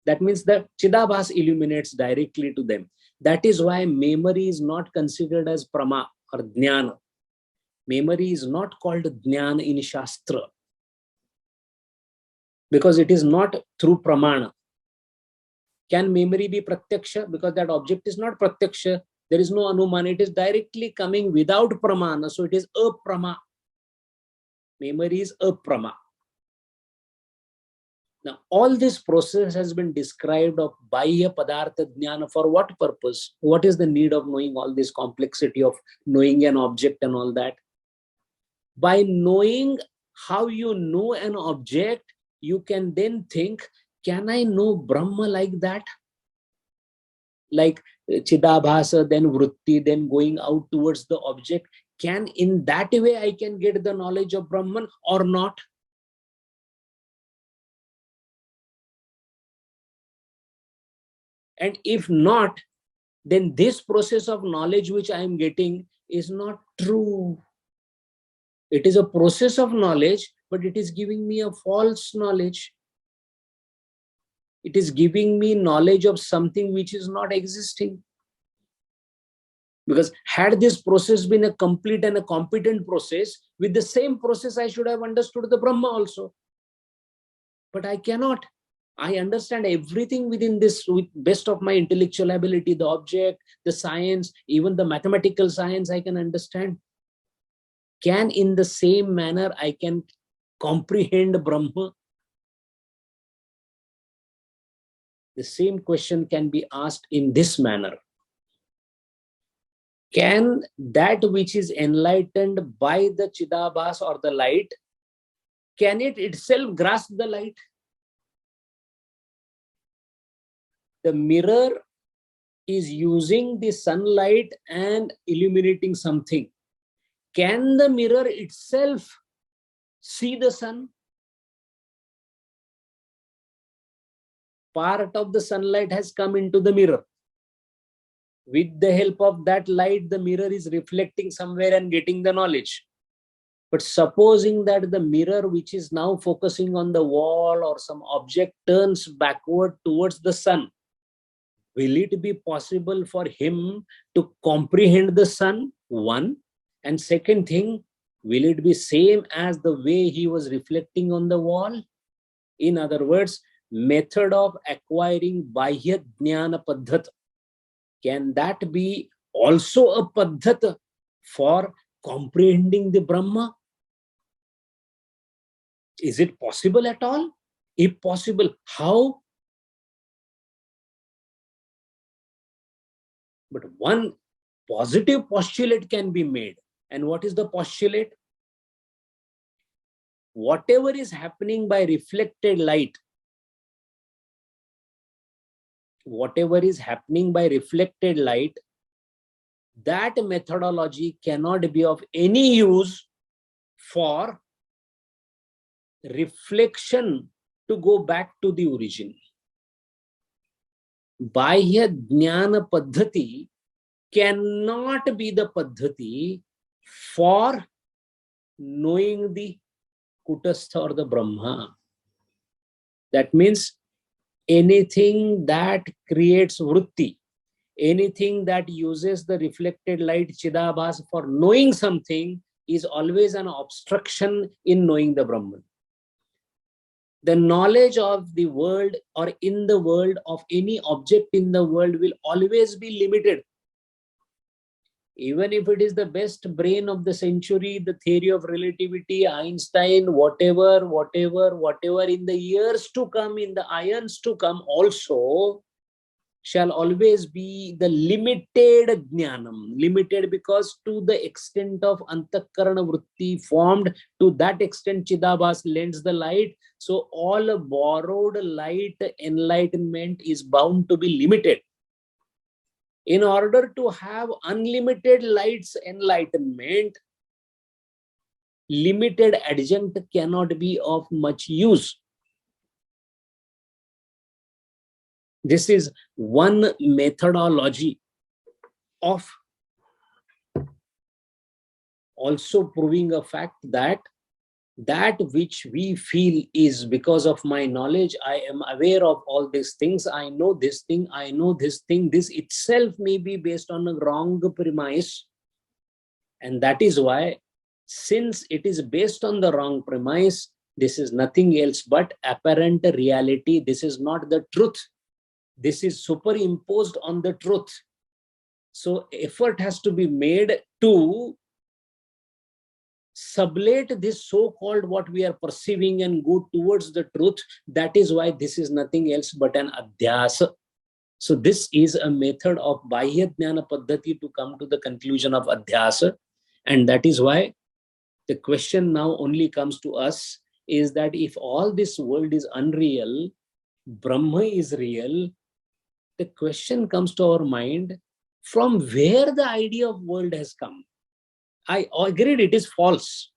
That means the chidabhas illuminates directly to them. That is why memory is not considered as prama or jnana. Memory is not called jnana in Shastra because it is not through pramana. Can memory be pratyaksha? Because that object is not pratyaksha. There is no anuman. It is directly coming without pramana. So it is aprama. Memory is aprama. Now, all this process has been described of Bahya Padartha Jnana. For what purpose? What is the need of knowing all this complexity of knowing an object and all that? By knowing how you know an object, you can then think, can I know Brahma like that? Like Chidabhasa, then Vritti, then going out towards the object. Can in that way I can get the knowledge of Brahman or not? And if not, then this process of knowledge which I am getting is not true. It is a process of knowledge, but it is giving me a false knowledge. It is giving me knowledge of something which is not existing. Because had this process been a complete and a competent process, with the same process I should have understood the Brahma also. But I cannot. I understand everything within this with best of my intellectual ability, the object, the science, even the mathematical science I can understand. Can in the same manner I can comprehend Brahma? The same question can be asked in this manner. Can that which is enlightened by the Chidabhas or the light, can it itself grasp the light? The mirror is using the sunlight and illuminating something. Can the mirror itself see the sun? Part of the sunlight has come into the mirror. With the help of that light, the mirror is reflecting somewhere and getting the knowledge. But supposing that the mirror, which is now focusing on the wall or some object, turns backward towards the sun, will it be possible for him to comprehend the sun? One. And second thing, will it be same as the way he was reflecting on the wall? In other words, method of acquiring Bahya Jnana Paddhat. Can that be also a Paddhat for comprehending the Brahma? Is it possible at all? If possible, how? But one positive postulate can be made. And what is the postulate? Whatever is happening by reflected light, whatever is happening by reflected light, that methodology cannot be of any use for reflection to go back to the origin. Bahya Jnana Paddhati cannot be the Paddhati for knowing the Kutastha or the Brahma. That means anything that creates vritti, anything that uses the reflected light Chidabhas for knowing something is always an obstruction in knowing the Brahman. The knowledge of the world or in the world of any object in the world will always be limited. Even if it is the best brain of the century, the theory of relativity, Einstein, whatever, in the years to come, in the ions to come also, shall always be the limited jnanam. Limited because to the extent of antakarana vritti formed, to that extent Chidabhas lends the light. So all borrowed light enlightenment is bound to be limited. In order to have unlimited light's enlightenment, limited adjunct cannot be of much use. This is one methodology of also proving a fact that that which we feel is because of my knowledge, I am aware of all these things, I know this thing, I know this thing, this itself may be based on a wrong premise. And that is why, since it is based on the wrong premise, this is nothing else but apparent reality. This is not the truth. This is superimposed on the truth. So effort has to be made to sublate this so-called what we are perceiving and go towards the truth. That is why this is nothing else but an adhyasa. So this is a method of Bahya Jnana Paddhati to come to the conclusion of adhyasa. And that is why the question now only comes to us is that if all this world is unreal, Brahma is real, the question comes to our mind, from where the idea of world has come. I agreed it is false.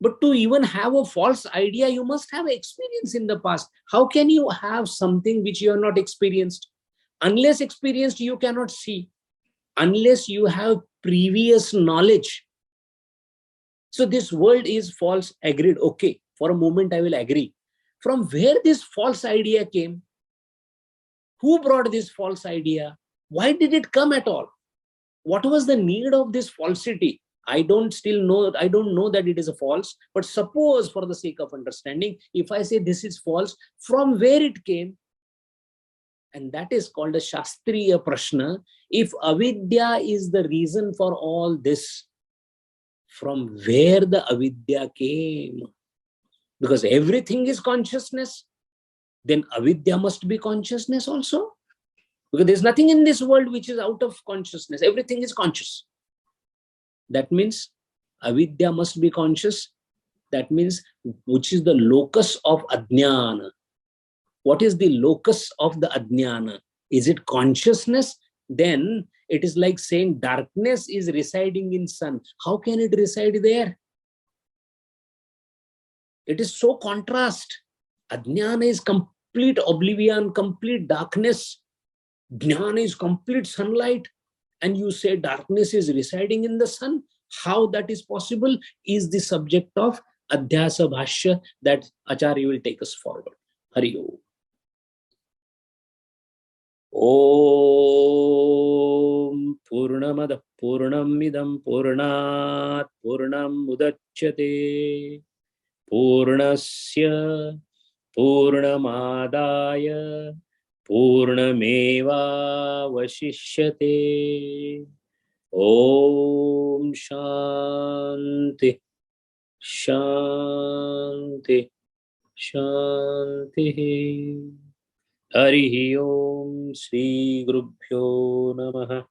But to even have a false idea, you must have experience in the past. How can you have something which you have not experienced? Unless experienced, you cannot see. Unless you have previous knowledge. So this world is false, agreed. Okay, for a moment I will agree. From where this false idea came? Who brought this false idea? Why did it come at all? What was the need of this falsity? I don't know that it is a false, but suppose for the sake of understanding, if I say this is false, from where it came? And that is called a Shastriya Prashna. If avidya is the reason for all this, from where the avidya came? Because everything is consciousness, then avidya must be consciousness also. Because there's nothing in this world which is out of consciousness. Everything is conscious. That means avidya must be conscious. That means which is the locus of ajnana. What is the locus of the ajnana? Is it consciousness? Then it is like saying darkness is residing in sun. How can it reside there? It is so contrast. Ajnana is complete oblivion, complete darkness. Jnana is complete sunlight. And you say darkness is residing in the sun. How that is possible is the subject of Adhyasa Bhashya that Acharya will take us forward. Hari Om. Om Purnamada Purnamidam Purnat Purnam Mudachyate Purnasya Purnamadaya Purnameva Vashishyate. Om Shanti Shanti Shanti. Harihi Om Shri Gurubhyo Namaha.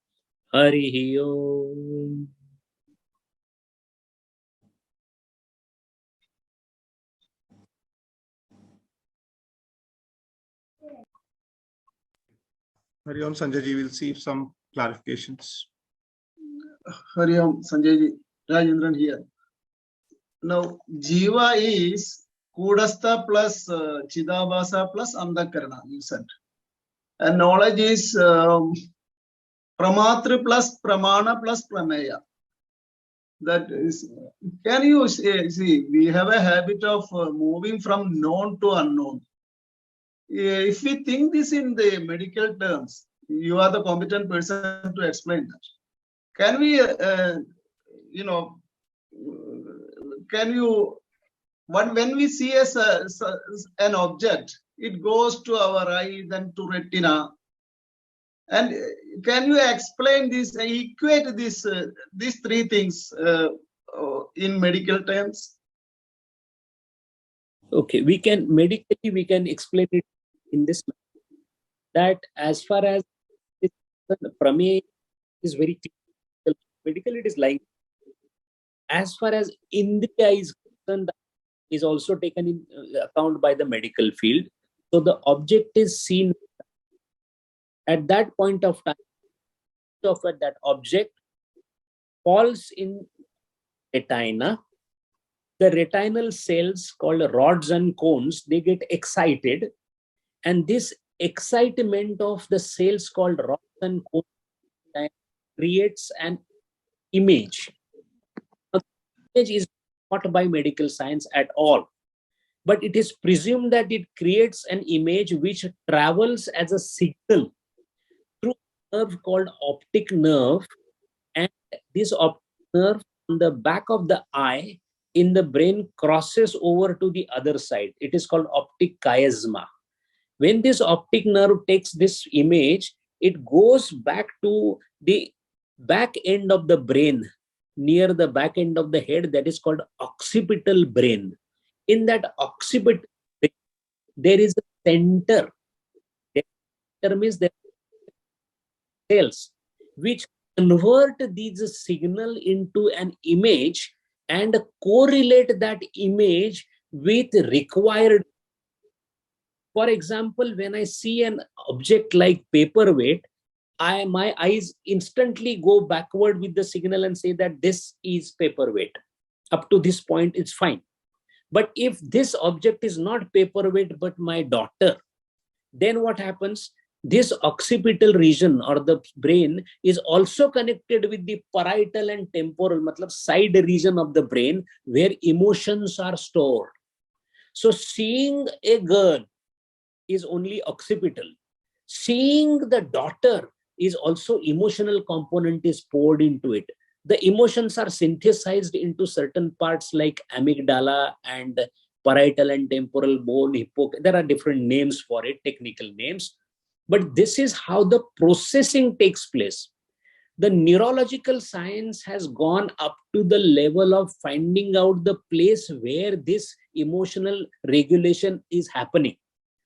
Harihi Om. Hari Om, Sanjay ji, will see some clarifications. Hari Om, Sanjay ji, Rajendran here. Now, Jiva is Kudastha plus Chidabhasa plus Andakarana, you said. And knowledge is Pramatri plus Pramana plus Prameya. That is, can you see, we have a habit of moving from known to unknown. If we think this in the medical terms, you are the competent person to explain that. Can we, can you when we see an object, it goes to our eye, then to retina. And can you explain this, equate this, these three things in medical terms? Okay, medically we can explain it in this manner, that as far as this prameya is very clear, medical it is like, as far as indriya is concerned, that is also taken in account by the medical field. So the object is seen at that point of time, of that object falls in retina. The retinal cells called rods and cones, they get excited, and this excitement of the cells called rods and cones creates an image. Now, the image is not by medical science at all, but it is presumed that it creates an image which travels as a signal through a nerve called optic nerve, and this optic nerve on the back of the eye in the brain crosses over to the other side. It is called optic chiasma. When this optic nerve takes this image, it goes back to the back end of the brain, near the back end of the head, that is called occipital brain. In that occipital brain, there is a center. The center means there are cells which convert these signal into an image and correlate that image with required. For example, when I see an object like paperweight, my eyes instantly go backward with the signal and say that this is paperweight. Up to this point, it's fine. But if this object is not paperweight, but my daughter, then what happens? This occipital region or the brain is also connected with the parietal and temporal, matlab side region of the brain where emotions are stored. So seeing a girl is only occipital. Seeing the daughter is also emotional component is poured into it. The emotions are synthesized into certain parts like amygdala and parietal and temporal bone, there are different names for it, technical names. But this is how the processing takes place. The neurological science has gone up to the level of finding out the place where this emotional regulation is happening.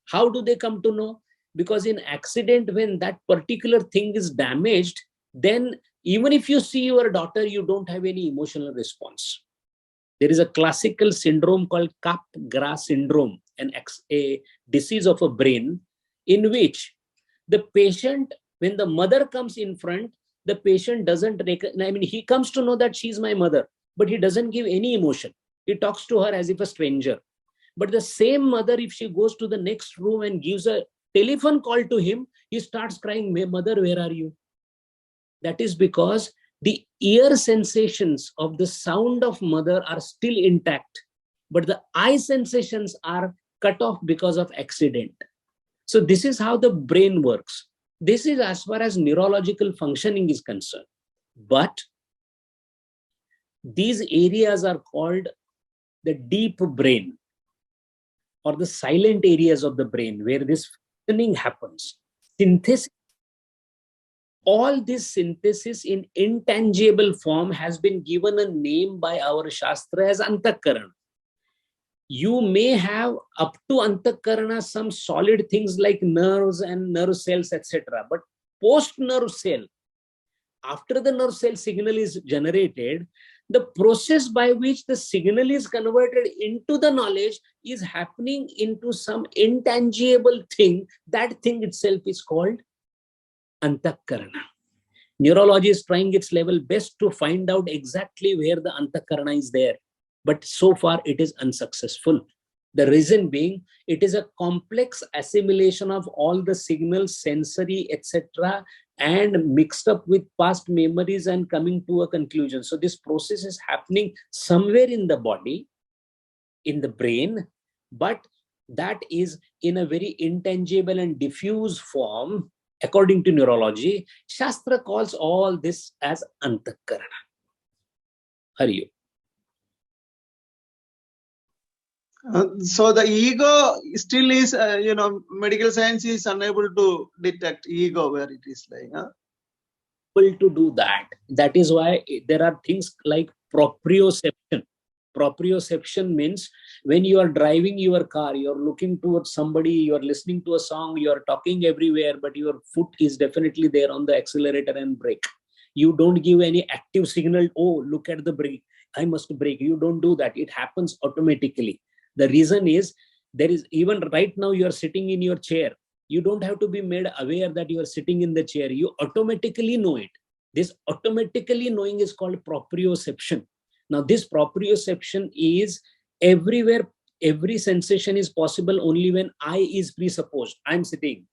How do they come to know? Because in accident, when that particular thing is damaged, then even if you see your daughter, you don't have any emotional response. There is a classical syndrome called Capgras syndrome, a disease of a brain, in which the patient, when the mother comes in front, the patient doesn't recognize, I mean, he comes to know that she's my mother, but he doesn't give any emotion. He talks to her as if a stranger. But the same mother, if she goes to the next room and gives a telephone call to him, he starts crying, "Mother, where are you?" That is because the ear sensations of the sound of mother are still intact, but the eye sensations are cut off because of accident. So this is how the brain works. This is as far as neurological functioning is concerned. But these areas are called the deep brain, or the silent areas of the brain where this functioning happens. Synthesis. All this synthesis in intangible form has been given a name by our Shastra as Antakarana. You may have up to Antakarana some solid things like nerves and nerve cells, etc. But post nerve cell, after the nerve cell signal is generated, the process by which the signal is converted into the knowledge is happening into some intangible thing. That thing itself is called Antakarana. Neurology is trying its level best to find out exactly where the Antakarana is there. But so far it is unsuccessful. The reason being, it is a complex assimilation of all the signals, sensory, etc., and mixed up with past memories and coming to a conclusion. So this process is happening somewhere in the body, in the brain, but that is in a very intangible and diffuse form. According to neurology, Shastra calls all this as Antakarana. Hari Om. So the ego still is, medical science is unable to detect ego where it is lying. Huh? Able to do that. That is why there are things like proprioception. Proprioception means when you are driving your car, you are looking towards somebody, you are listening to a song, you are talking everywhere, but your foot is definitely there on the accelerator and brake. You don't give any active signal, oh, look at the brake, I must brake. You don't do that. It happens automatically. The reason is, there is, even right now you are sitting in your chair. You don't have to be made aware that you are sitting in the chair. You automatically know it. This automatically knowing is called proprioception. Now, this proprioception is everywhere. Every sensation is possible only when I is presupposed. I'm sitting,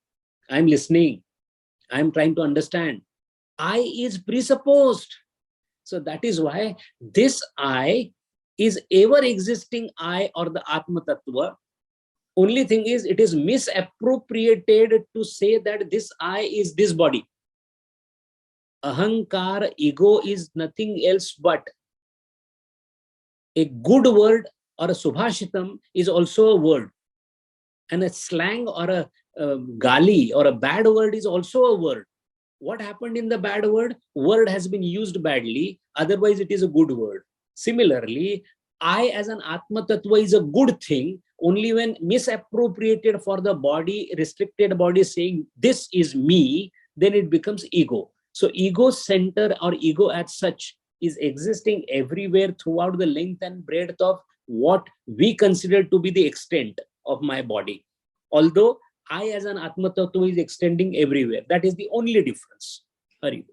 I'm listening, I'm trying to understand. I is presupposed. So that is why this I is ever existing I, or the Atma Tattva. Only thing is, it is misappropriated to say that this I is this body. Ahankar, ego, is nothing else but a good word, or a subhashitam is also a word. And a slang or a gali or a bad word is also a word. What happened in the bad word? Word has been used badly, otherwise it is a good word. Similarly, I as an Atma Tattva is a good thing only when misappropriated for the body, restricted body, saying this is me, then it becomes ego. So ego center, or ego as such, is existing everywhere throughout the length and breadth of what we consider to be the extent of my body. Although I as an Atma Tattva is extending everywhere. That is the only difference. Hari.